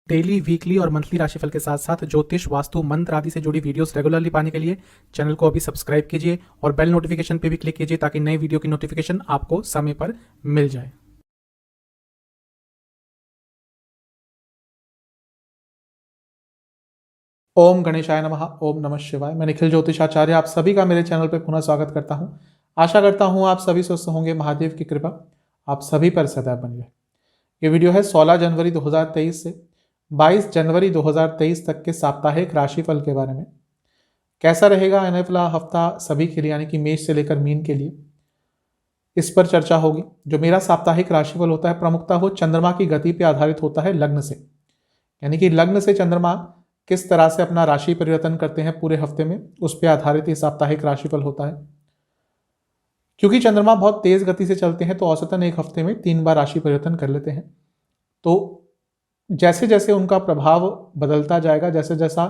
Daily, weekly और monthly राशिफल के साथ साथ ज्योतिष, वास्तु, मंत्र आदि से जुड़ी वीडियोस रेगुलरली पाने के लिए चैनल को अभी सब्सक्राइब कीजिए और बेल नोटिफिकेशन पे भी क्लिक कीजिए ताकि नई वीडियो की नोटिफिकेशन आपको समय पर मिल जाए। ओम गणेशाय नमः। ओम नमः शिवाय। मैं निखिल ज्योतिषाचार्य आप सभी का मेरे चैनल पर पुनः स्वागत करता हूं। आशा करता हूं आप सभी स्वस्थ होंगे। महादेव की कृपा आप सभी पर सदैव बनी रहे। ये वीडियो है 16 जनवरी 2023 से 22 जनवरी 2023 तक के साप्ताहिक राशिफल के बारे में। कैसा रहेगा आने वाला हफ्ता सभी के लिए, यानी कि मेष से लेकर मीन के लिए, इस पर चर्चा होगी। जो मेरा साप्ताहिक राशिफल होता है प्रमुखता वो चंद्रमा की गति पर आधारित होता है, लग्न से, यानी कि लग्न से चंद्रमा किस तरह से अपना राशि परिवर्तन करते हैं पूरे हफ्ते में, उस पर आधारित ये साप्ताहिक राशिफल होता है। क्योंकि चंद्रमा बहुत तेज गति से चलते हैं तो औसतन एक हफ्ते में 3 बार राशि परिवर्तन कर लेते हैं। तो जैसे जैसे उनका प्रभाव बदलता जाएगा, जैसे जैसा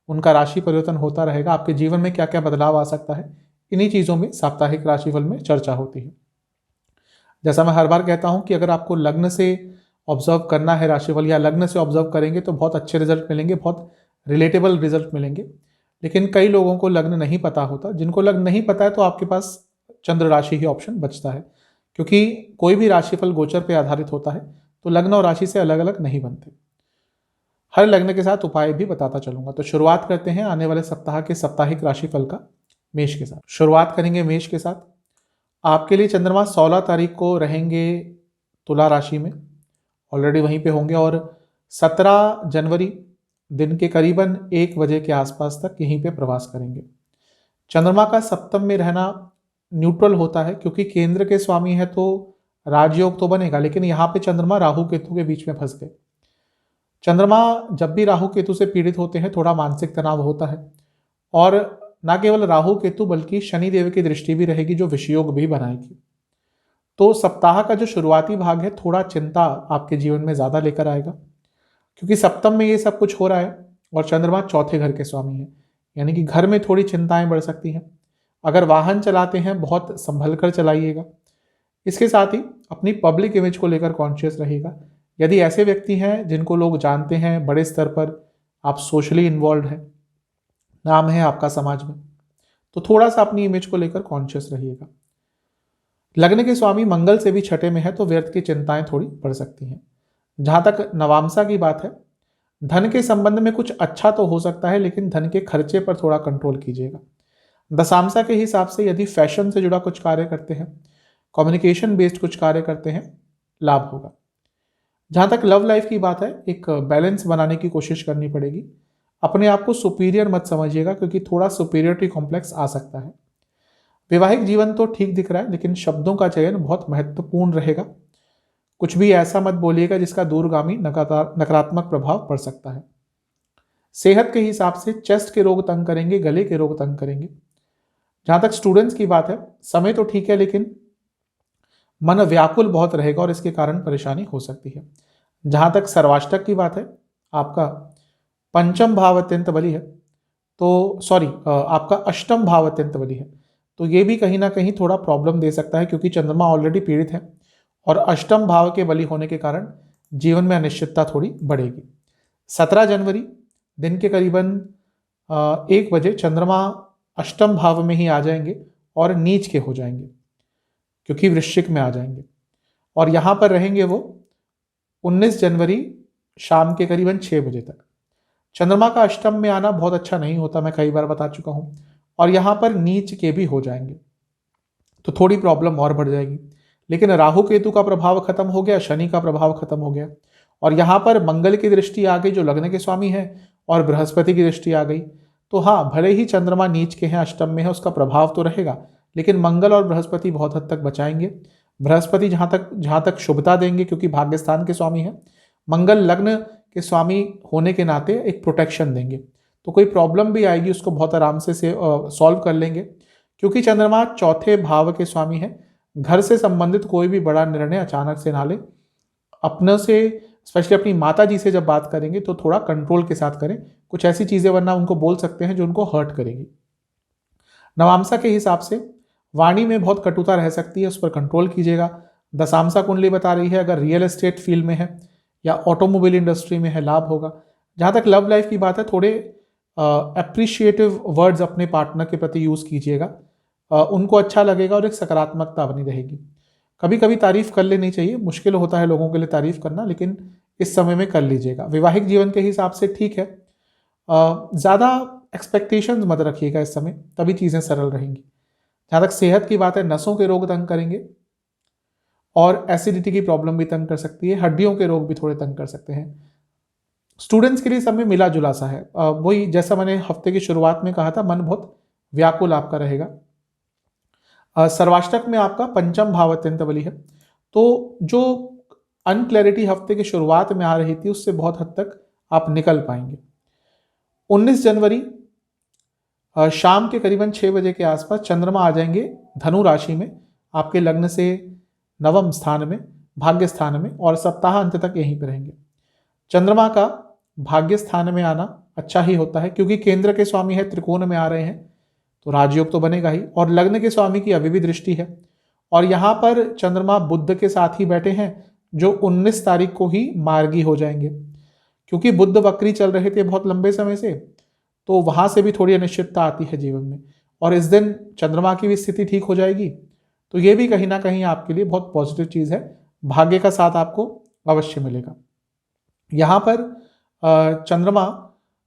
उनका राशि परिवर्तन होता रहेगा, आपके जीवन में क्या क्या बदलाव आ सकता है, इन्हीं चीज़ों में साप्ताहिक राशिफल में चर्चा होती है। जैसा मैं हर बार कहता हूं कि अगर आपको लग्न से ऑब्जर्व करना है राशिफल, या लग्न से ऑब्जर्व करेंगे तो बहुत अच्छे रिजल्ट मिलेंगे, बहुत रिलेटेबल रिजल्ट मिलेंगे। लेकिन कई लोगों को लग्न नहीं पता होता। जिनको लग्न नहीं पता है तो आपके पास चंद्र राशि ही ऑप्शन बचता है, क्योंकि कोई भी राशिफल गोचर पर आधारित होता है तो लग्न और राशि से अलग अलग नहीं बनते। हर लग्न के साथ उपाय भी बताता चलूंगा। तो शुरुआत करते हैं आने वाले सप्ताह के साप्ताहिक राशिफल का मेष के साथ। शुरुआत करेंगे मेष के साथ। आपके लिए चंद्रमा 16 तारीख को रहेंगे तुला राशि में, ऑलरेडी वहीं पे होंगे, और 17 जनवरी दिन के करीबन 1 बजे के आसपास तक यहीं पे प्रवास करेंगे। चंद्रमा का सप्तम में रहना न्यूट्रल होता है, क्योंकि केंद्र के स्वामी है तो राजयोग तो बनेगा, लेकिन यहाँ पे चंद्रमा राहु केतु के बीच में फंस गए। चंद्रमा जब भी राहु केतु से पीड़ित होते हैं थोड़ा मानसिक तनाव होता है, और न केवल राहु केतु बल्कि शनि देव की दृष्टि भी रहेगी जो विषयोग भी बनाएगी। तो सप्ताह का जो शुरुआती भाग है थोड़ा चिंता आपके जीवन में ज्यादा लेकर आएगा, क्योंकि सप्तम में ये सब कुछ हो रहा है और चंद्रमा चौथे घर के स्वामी है, यानी कि घर में थोड़ी चिंताएं बढ़ सकती हैं। अगर वाहन चलाते हैं बहुत संभल कर चलाइएगा। इसके साथ ही अपनी पब्लिक इमेज को लेकर कॉन्शियस रहिएगा। यदि ऐसे व्यक्ति हैं जिनको लोग जानते हैं बड़े स्तर पर, आप सोशली इन्वॉल्व हैं, नाम है आपका समाज में, तो थोड़ा सा अपनी इमेज को लेकर कॉन्शियस रहिएगा। लग्न के स्वामी मंगल से भी छठे में है तो व्यर्थ की चिंताएं थोड़ी बढ़ सकती हैं। जहां तक नवामसा की बात है, धन के संबंध में कुछ अच्छा तो हो सकता है, लेकिन धन के खर्चे पर थोड़ा कंट्रोल कीजिएगा। दशांशा के हिसाब से यदि फैशन से जुड़ा कुछ कार्य करते हैं, कम्युनिकेशन बेस्ड कुछ कार्य करते हैं, लाभ होगा। जहां तक लव लाइफ की बात है, एक बैलेंस बनाने की कोशिश करनी पड़ेगी। अपने आप को सुपीरियर मत समझिएगा, क्योंकि थोड़ा सुपीरियरिटी कॉम्प्लेक्स आ सकता है। वैवाहिक जीवन तो ठीक दिख रहा है, लेकिन शब्दों का चयन बहुत महत्वपूर्ण रहेगा। कुछ भी ऐसा मत बोलिएगा जिसका दूरगामी नकारात्मक प्रभाव पड़ सकता है। सेहत के हिसाब से चेस्ट के रोग तंग करेंगे, गले के रोग तंग करेंगे। जहां तक स्टूडेंट्स की बात है, समय तो ठीक है, लेकिन मन व्याकुल बहुत रहेगा और इसके कारण परेशानी हो सकती है। जहां तक सर्वाष्टक की बात है, आपका पंचम भाव अत्यंत बली है, तो आपका अष्टम भाव अत्यंत बली है, तो ये भी कहीं ना कहीं थोड़ा प्रॉब्लम दे सकता है, क्योंकि चंद्रमा ऑलरेडी पीड़ित है और अष्टम भाव के बली होने के कारण जीवन में अनिश्चितता थोड़ी बढ़ेगी। 17 जनवरी दिन के करीबन 1 बजे चंद्रमा अष्टम भाव में ही आ जाएंगे और नीच के हो जाएंगे, क्योंकि वृश्चिक में आ जाएंगे, और यहां पर रहेंगे वो 19 जनवरी शाम के करीबन 6 बजे तक। चंद्रमा का अष्टम में आना बहुत अच्छा नहीं होता, मैं कई बार बता चुका हूं, और यहां पर नीच के भी हो जाएंगे तो थोड़ी प्रॉब्लम और बढ़ जाएगी। लेकिन राहु केतु का प्रभाव खत्म हो गया, शनि का प्रभाव खत्म हो गया, और यहां पर मंगल की दृष्टि आ गई जो लग्न के स्वामी है, और बृहस्पति की दृष्टि आ गई। तो हाँ, भले ही चंद्रमा नीच के हैं, अष्टम में है, उसका प्रभाव तो रहेगा, लेकिन मंगल और बृहस्पति बहुत हद तक बचाएंगे। बृहस्पति जहां तक शुभता देंगे, क्योंकि भाग्यस्थान के स्वामी है। मंगल लग्न के स्वामी होने के नाते एक प्रोटेक्शन देंगे, तो कोई प्रॉब्लम भी आएगी उसको बहुत आराम से सॉल्व कर लेंगे, क्योंकि चंद्रमा चौथे भाव के स्वामी है। घर से संबंधित कोई भी बड़ा निर्णय अचानक से ना ले। अपने से, स्पेशली अपनी माता जी से जब बात करेंगे तो थोड़ा कंट्रोल के साथ करें। कुछ ऐसी चीजें वरना उनको बोल सकते हैं जो उनको हर्ट करेगी। नवामसा के हिसाब से वाणी में बहुत कटुता रह सकती है, उस पर कंट्रोल कीजिएगा। दशामसा कुंडली बता रही है अगर रियल एस्टेट फील्ड में है या ऑटोमोबाइल इंडस्ट्री में है, लाभ होगा। जहाँ तक लव लाइफ की बात है, थोड़े अप्रिशिएटिव वर्ड्स अपने पार्टनर के प्रति यूज़ कीजिएगा, उनको अच्छा लगेगा और एक सकारात्मकता बनी रहेगी। कभी कभी तारीफ कर लेनी चाहिए, मुश्किल होता है लोगों के लिए तारीफ करना, लेकिन इस समय में कर लीजिएगा। वैवाहिक जीवन के हिसाब से ठीक है, ज़्यादा एक्सपेक्टेशंस मत रखिएगा इस समय, तभी चीज़ें सरल रहेंगी। जहाँ तक सेहत की बात है, नसों के रोग तंग करेंगे और एसिडिटी की प्रॉब्लम भी तंग कर सकती है, हड्डियों के रोग भी थोड़े तंग कर सकते हैं। स्टूडेंट्स के लिए समय मिला जुला सा है, वही जैसा मैंने हफ्ते की शुरुआत में कहा था, मन बहुत व्याकुल आपका रहेगा। सर्वाष्टक में आपका पंचम भाव अत्यंत बली है, तो जो अनक्लैरिटी हफ्ते की शुरुआत में आ रही थी उससे बहुत हद तक आप निकल पाएंगे। 19 जनवरी शाम के करीबन 6 बजे के आसपास चंद्रमा आ जाएंगे धनु राशि में, आपके लग्न से नवम स्थान में, भाग्य स्थान में, और सप्ताह अंत तक यहीं पर रहेंगे। चंद्रमा का भाग्य स्थान में आना अच्छा ही होता है, क्योंकि केंद्र के स्वामी है, त्रिकोण में आ रहे हैं, तो राजयोग तो बनेगा ही, और लग्न के स्वामी की अभी भी दृष्टि है, और यहाँ पर चंद्रमा बुध के साथ ही बैठे हैं, जो 19 तारीख को ही मार्गी हो जाएंगे। क्योंकि बुध वक्री चल रहे थे बहुत लंबे समय से, तो वहाँ से भी थोड़ी अनिश्चितता आती है जीवन में, और इस दिन चंद्रमा की भी स्थिति ठीक हो जाएगी, तो ये भी कहीं ना कहीं आपके लिए बहुत पॉजिटिव चीज़ है, भाग्य का साथ आपको अवश्य मिलेगा। यहाँ पर चंद्रमा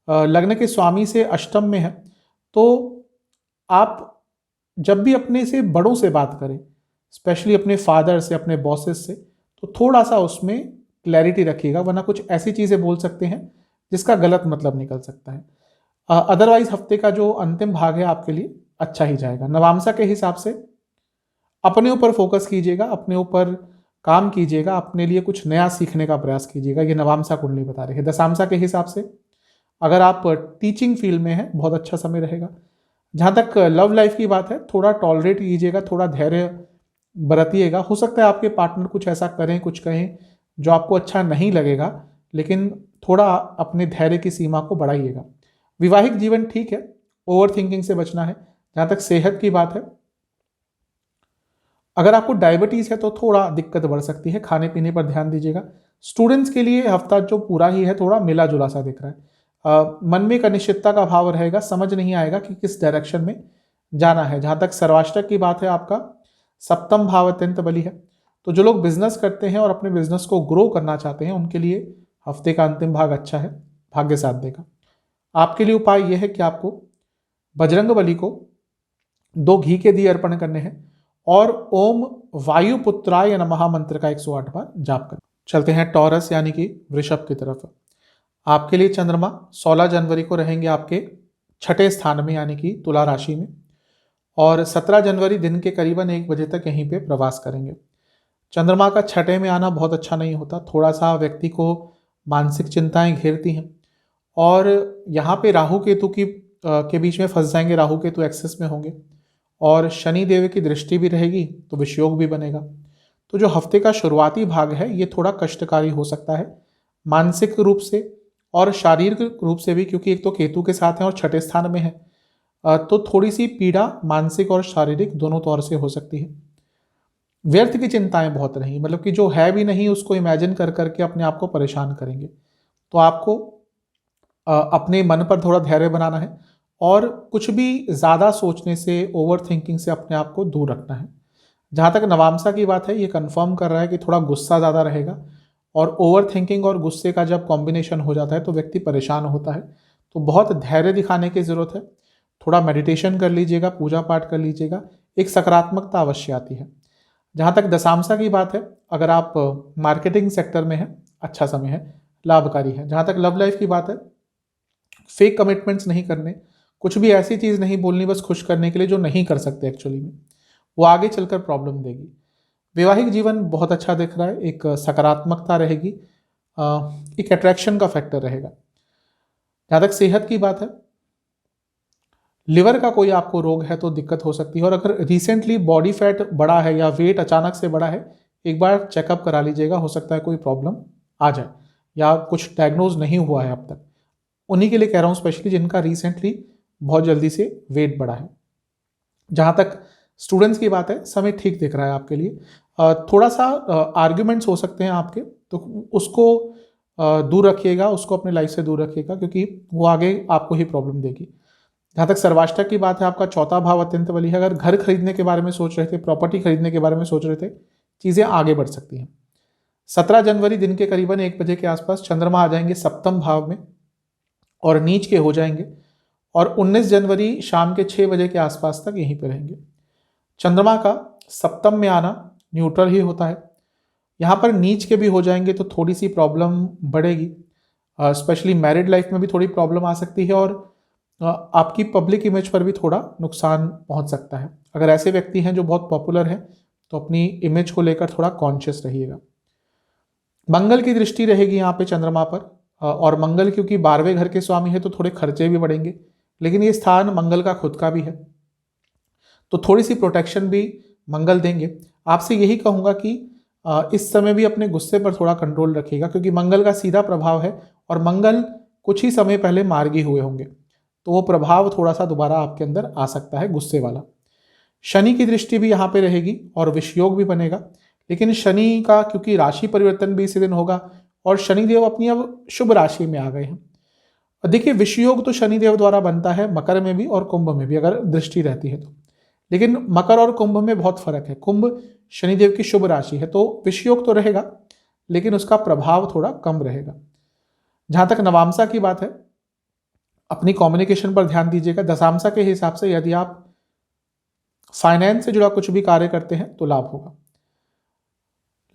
लग्न के स्वामी से अष्टम में है, तो आप जब भी अपने से बड़ों से बात करें, स्पेशली अपने फादर से, अपने बॉसेस से, तो थोड़ा सा उसमें क्लैरिटी रखिएगा, वरना कुछ ऐसी चीज़ें बोल सकते हैं जिसका गलत मतलब निकल सकता है। अदरवाइज हफ्ते का जो अंतिम भाग है आपके लिए अच्छा ही जाएगा। नवांशा के हिसाब से अपने ऊपर फोकस कीजिएगा, अपने ऊपर काम कीजिएगा, अपने लिए कुछ नया सीखने का प्रयास कीजिएगा, ये नवांशा कुंडली बता रही है। दशांशा के हिसाब से अगर आप टीचिंग फील्ड में हैं, बहुत अच्छा समय रहेगा। जहाँ तक लव लाइफ की बात है, थोड़ा टॉलरेट कीजिएगा, थोड़ा धैर्य बरतिएगा। हो सकता है आपके पार्टनर कुछ ऐसा करें, कुछ कहें जो आपको अच्छा नहीं लगेगा, लेकिन थोड़ा अपने धैर्य की सीमा को बढ़ाइएगा। वैवाहिक जीवन ठीक है, ओवर थिंकिंग से बचना है। जहाँ तक सेहत की बात है, अगर आपको डायबिटीज़ है तो थोड़ा दिक्कत बढ़ सकती है, खाने पीने पर ध्यान दीजिएगा। स्टूडेंट्स के लिए हफ्ता जो पूरा ही है थोड़ा मिला जुला सा दिख रहा है, मन में एक अनिश्चितता का भाव रहेगा, समझ नहीं आएगा कि किस डायरेक्शन में जाना है। जहाँ तक सर्वाष्टक की बात है, आपका सप्तम भाव अत्यंत बली है, तो जो लोग बिजनेस करते हैं और अपने बिजनेस को ग्रो करना चाहते हैं, उनके लिए हफ्ते का अंतिम भाग अच्छा है, भाग्य साथ देगा। आपके लिए उपाय यह है कि आपको बजरंग बली को 2 घी के दिए अर्पण करने हैं और ओम वायुपुत्राय नमः मंत्र का 108 बार जाप करें। चलते हैं टॉरस यानी कि वृषभ की तरफ। आपके लिए चंद्रमा 16 जनवरी को रहेंगे आपके छठे स्थान में यानी कि तुला राशि में, और 17 जनवरी दिन के करीबन 1 बजे तक यहीं पे प्रवास करेंगे। चंद्रमा का छठे में आना बहुत अच्छा नहीं होता, थोड़ा सा व्यक्ति को मानसिक चिंताएं घेरती हैं, और यहाँ पे राहु केतु के बीच में फंस जाएंगे। राहु केतु एक्सेस में होंगे और शनि देव की दृष्टि भी रहेगी, तो विषयोग भी बनेगा। तो जो हफ्ते का शुरुआती भाग है ये थोड़ा कष्टकारी हो सकता है, मानसिक रूप से और शारीरिक रूप से भी, क्योंकि एक तो केतु के साथ है और छठे स्थान में है, तो थोड़ी सी पीड़ा मानसिक और शारीरिक दोनों तौर से हो सकती है। व्यर्थ की चिंताएं बहुत रही, मतलब कि जो है भी नहीं उसको इमेजिन कर करके अपने आप को परेशान करेंगे। तो आपको अपने मन पर थोड़ा धैर्य बनाना है और कुछ भी ज़्यादा सोचने से, ओवर थिंकिंग से अपने आप को दूर रखना है। जहाँ तक नवांशा की बात है, ये कंफर्म कर रहा है कि थोड़ा गुस्सा ज़्यादा रहेगा, और ओवर थिंकिंग और गुस्से का जब कॉम्बिनेशन हो जाता है तो व्यक्ति परेशान होता है। तो बहुत धैर्य दिखाने की ज़रूरत है, थोड़ा मेडिटेशन कर लीजिएगा, पूजा पाठ कर लीजिएगा, एक सकारात्मकता अवश्य आती है। जहाँ तक दशांशा की बात है, अगर आप मार्केटिंग सेक्टर में हैं, अच्छा समय है, लाभकारी है। जहाँ तक लव लाइफ की बात है, फेक कमिटमेंट्स नहीं करने, कुछ भी ऐसी चीज़ नहीं बोलनी बस खुश करने के लिए जो नहीं कर सकते एक्चुअली में, वो आगे चलकर प्रॉब्लम देगी। वैवाहिक जीवन बहुत अच्छा दिख रहा है, एक सकारात्मकता रहेगी, एक अट्रैक्शन का फैक्टर रहेगा। जहाँ तक सेहत की बात है, लिवर का कोई आपको रोग है तो दिक्कत हो सकती है, और अगर रिसेंटली बॉडी फैट बढ़ा है या वेट अचानक से बढ़ा है, एक बार चेकअप करा लीजिएगा, हो सकता है कोई प्रॉब्लम आ जाए या कुछ डायग्नोज नहीं हुआ है अब तक। उन्हीं के लिए कह रहा हूँ, स्पेशली जिनका रिसेंटली बहुत जल्दी से वेट बढ़ा है। जहाँ तक स्टूडेंट्स की बात है, समय ठीक दिख रहा है आपके लिए। थोड़ा सा आर्ग्यूमेंट्स हो सकते हैं आपके, तो उसको दूर रखिएगा, उसको अपने लाइफ से दूर रखिएगा, क्योंकि वो आगे आपको ही प्रॉब्लम देगी। जहाँ तक सर्वाष्टक की बात है, आपका चौथा भाव अत्यंत बली है। अगर घर खरीदने के बारे में सोच रहे थे, प्रॉपर्टी खरीदने के बारे में सोच रहे थे, चीज़ें आगे बढ़ सकती हैं। 17 जनवरी दिन के करीबन 1 बजे के आसपास चंद्रमा आ जाएंगे सप्तम भाव में और नीच के हो जाएंगे, और 19 जनवरी शाम के 6 बजे के आसपास तक यहीं पर रहेंगे। चंद्रमा का सप्तम में आना न्यूट्रल ही होता है। यहाँ पर नीच के भी हो जाएंगे तो थोड़ी सी प्रॉब्लम बढ़ेगी, स्पेशली मैरिड लाइफ में भी थोड़ी प्रॉब्लम आ सकती है, और आपकी पब्लिक इमेज पर भी थोड़ा नुकसान पहुँच सकता है। अगर ऐसे व्यक्ति हैं जो बहुत पॉपुलर हैं तो अपनी इमेज को लेकर थोड़ा कॉन्शियस रहिएगा। मंगल की दृष्टि रहेगी यहाँ पे चंद्रमा पर, और मंगल क्योंकि 12वें घर के स्वामी है तो थोड़े खर्चे भी बढ़ेंगे, लेकिन ये स्थान मंगल का खुद का भी है तो थोड़ी सी प्रोटेक्शन भी मंगल देंगे। आपसे यही कहूँगा कि इस समय भी अपने गुस्से पर थोड़ा कंट्रोल रखिएगा, क्योंकि मंगल का सीधा प्रभाव है और मंगल कुछ ही समय पहले मार्गी हुए होंगे, तो वो प्रभाव थोड़ा सा दोबारा आपके अंदर आ सकता है गुस्से वाला। शनि की दृष्टि भी यहाँ पे रहेगी और विषयोग भी बनेगा, लेकिन शनि का क्योंकि राशि परिवर्तन भी इसी दिन होगा और शनिदेव अपनी अब शुभ राशि में आ गए हैं। देखिए, विषयोग तो शनिदेव द्वारा बनता है मकर में भी और कुंभ में भी अगर दृष्टि रहती है तो, लेकिन मकर और कुंभ में बहुत फर्क है। कुंभ शनिदेव की शुभ राशि है तो विषयोग तो रहेगा, लेकिन उसका प्रभाव थोड़ा कम रहेगा। जहां तक नवामसा की बात है, अपनी कम्युनिकेशन पर ध्यान दीजिएगा। दशांशा के हिसाब से यदि आप फाइनेंस से जुड़ा कुछ भी कार्य करते हैं तो लाभ होगा।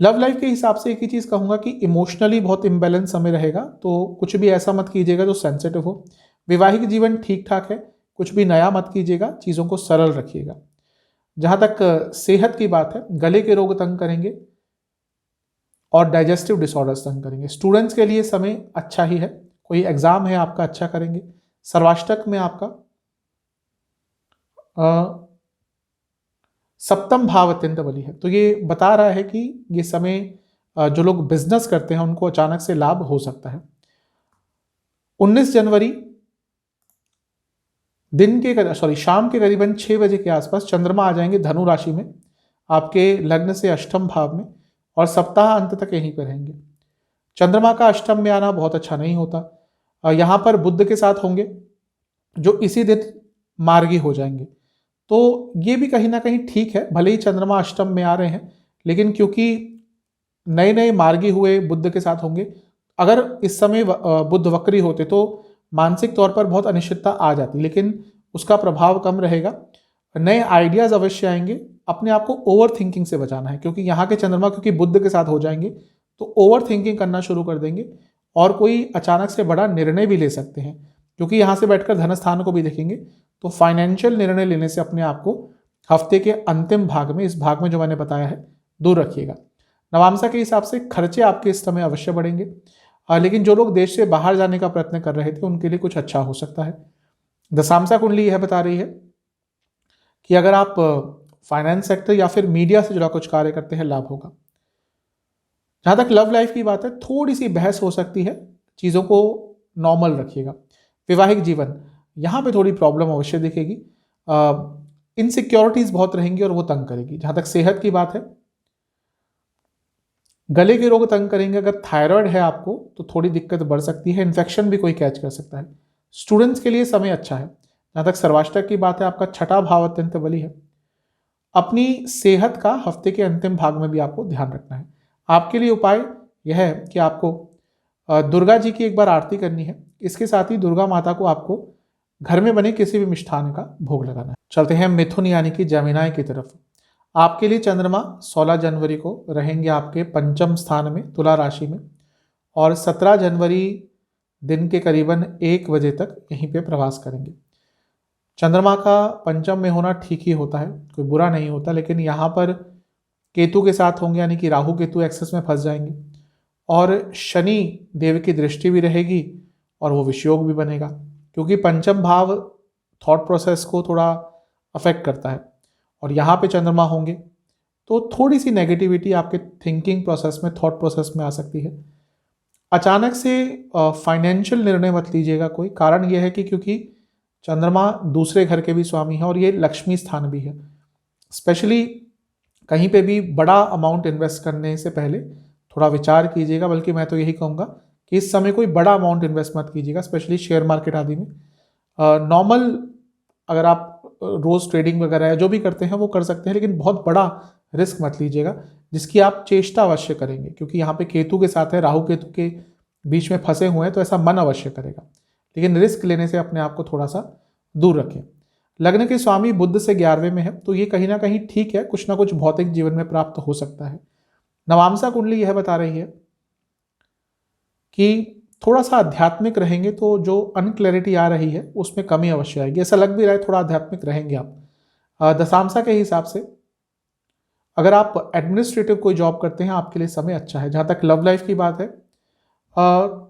लव लाइफ के हिसाब से एक ही चीज कहूंगा कि इमोशनली बहुत इम्बैलेंस समय रहेगा, तो कुछ भी ऐसा मत कीजिएगा जो सेंसिटिव हो। वैवाहिक जीवन ठीक ठाक है, कुछ भी नया मत कीजिएगा, चीज़ों को सरल रखिएगा। जहाँ तक सेहत की बात है, गले के रोग तंग करेंगे और डाइजेस्टिव डिसऑर्डर्स तंग करेंगे। स्टूडेंट्स के लिए समय अच्छा ही है, कोई एग्जाम है आपका अच्छा करेंगे। सर्वाष्टक में आपका सप्तम भाव अत्यंत बली है, तो ये बता रहा है कि ये समय जो लोग बिजनेस करते हैं उनको अचानक से लाभ हो सकता है। 19 जनवरी शाम के करीबन 6 बजे के आसपास चंद्रमा आ जाएंगे धनु राशि में, आपके लग्न से अष्टम भाव में, और सप्ताह अंत तक यहीं पर रहेंगे। चंद्रमा का अष्टम में आना बहुत अच्छा नहीं होता। यहाँ पर बुध के साथ होंगे जो इसी दिन मार्गी हो जाएंगे, तो ये भी कहीं ना कहीं ठीक है। भले ही चंद्रमा अष्टम में आ रहे हैं, लेकिन क्योंकि नए नए मार्गी हुए बुध के साथ होंगे, अगर इस समय बुध वक्री होते तो मानसिक तौर पर बहुत अनिश्चितता आ जाती, लेकिन उसका प्रभाव कम रहेगा। नए आइडियाज अवश्य आएंगे। अपने आप को ओवर थिंकिंग से बचाना है, क्योंकि यहाँ के चंद्रमा क्योंकि बुध के साथ हो जाएंगे तो ओवर थिंकिंग करना शुरू कर देंगे और कोई अचानक से बड़ा निर्णय भी ले सकते हैं, क्योंकि यहाँ से बैठकर धन स्थान को भी देखेंगे। तो फाइनेंशियल निर्णय लेने से अपने आप को हफ्ते के अंतिम भाग में, इस भाग में जो मैंने बताया है, दूर रखिएगा। नवामसा के हिसाब से खर्चे आपके इस समय अवश्य बढ़ेंगे, लेकिन जो लोग देश से बाहर जाने का प्रयत्न कर रहे थे उनके लिए कुछ अच्छा हो सकता है। दशांशा कुंडली यह बता रही है कि अगर आप फाइनेंस सेक्टर या फिर मीडिया से जुड़ा कुछ कार्य करते हैं, लाभ होगा। जहां तक लव लाइफ की बात है, थोड़ी सी बहस हो सकती है, चीज़ों को नॉर्मल रखिएगा। वैवाहिक जीवन, यहाँ पे थोड़ी प्रॉब्लम अवश्य दिखेगी, इनसिक्योरिटीज बहुत रहेंगी और वो तंग करेगी। जहां तक सेहत की बात है, गले के रोग तंग करेंगे। अगर थायराइड है आपको तो थोड़ी दिक्कत बढ़ सकती है, इन्फेक्शन भी कोई कैच कर सकता है। स्टूडेंट्स के लिए समय अच्छा है। जहाँ तक सर्वाष्टक की बात है, आपका छठा भाव अत्यंत बली है। अपनी सेहत का हफ्ते के अंतिम भाग में भी आपको ध्यान रखना है। आपके लिए उपाय यह है कि आपको दुर्गा जी की एक बार आरती करनी है। इसके साथ ही दुर्गा माता को आपको घर में बने किसी भी मिष्ठान का भोग लगाना है। चलते हैं मिथुन यानी कि जमीनाय की तरफ। आपके लिए चंद्रमा 16 जनवरी को रहेंगे आपके पंचम स्थान में तुला राशि में, और 17 जनवरी दिन के करीबन 1 बजे तक यहीं पे प्रवास करेंगे। चंद्रमा का पंचम में होना ठीक ही होता है, कोई बुरा नहीं होता, लेकिन यहाँ पर केतु के साथ होंगे, यानी कि राहु केतु एक्सेस में फंस जाएंगे, और शनि देव की दृष्टि भी रहेगी और वो विषयोग भी बनेगा, क्योंकि पंचम भाव थॉट प्रोसेस को थोड़ा अफेक्ट करता है, और यहाँ पे चंद्रमा होंगे तो थोड़ी सी नेगेटिविटी आपके थिंकिंग प्रोसेस में, थॉट प्रोसेस में आ सकती है। अचानक से फाइनेंशियल निर्णय मत लीजिएगा कोई। कारण यह है कि क्योंकि चंद्रमा दूसरे घर के भी स्वामी है और ये लक्ष्मी स्थान भी है। स्पेशली कहीं पे भी बड़ा अमाउंट इन्वेस्ट करने से पहले थोड़ा विचार कीजिएगा, बल्कि मैं तो यही कहूँगा कि इस समय कोई बड़ा अमाउंट इन्वेस्ट मत कीजिएगा, स्पेशली शेयर मार्केट आदि में। नॉर्मल अगर आप रोज ट्रेडिंग वगैरह है जो भी करते हैं वो कर सकते हैं, लेकिन बहुत बड़ा रिस्क मत लीजिएगा जिसकी आप चेष्टा अवश्य करेंगे, क्योंकि यहाँ पे केतु के साथ है, राहु केतु के बीच में फंसे हुए हैं, तो ऐसा मन अवश्य करेगा, लेकिन रिस्क लेने से अपने आप को थोड़ा सा दूर रखें। लग्न के स्वामी बुध से 11वें में है, तो ये कहीं ना कहीं ठीक है, कुछ ना कुछ भौतिक जीवन में प्राप्त हो सकता है। नवांसा कुंडली यह बता रही है कि थोड़ा सा आध्यात्मिक रहेंगे तो जो अनक्लैरिटी आ रही है उसमें कमी अवश्य आएगी। ऐसा लग भी रहा है थोड़ा आध्यात्मिक रहेंगे आप। दशांशा के हिसाब से अगर आप एडमिनिस्ट्रेटिव कोई जॉब करते हैं आपके लिए समय अच्छा है। जहाँ तक लव लाइफ की बात है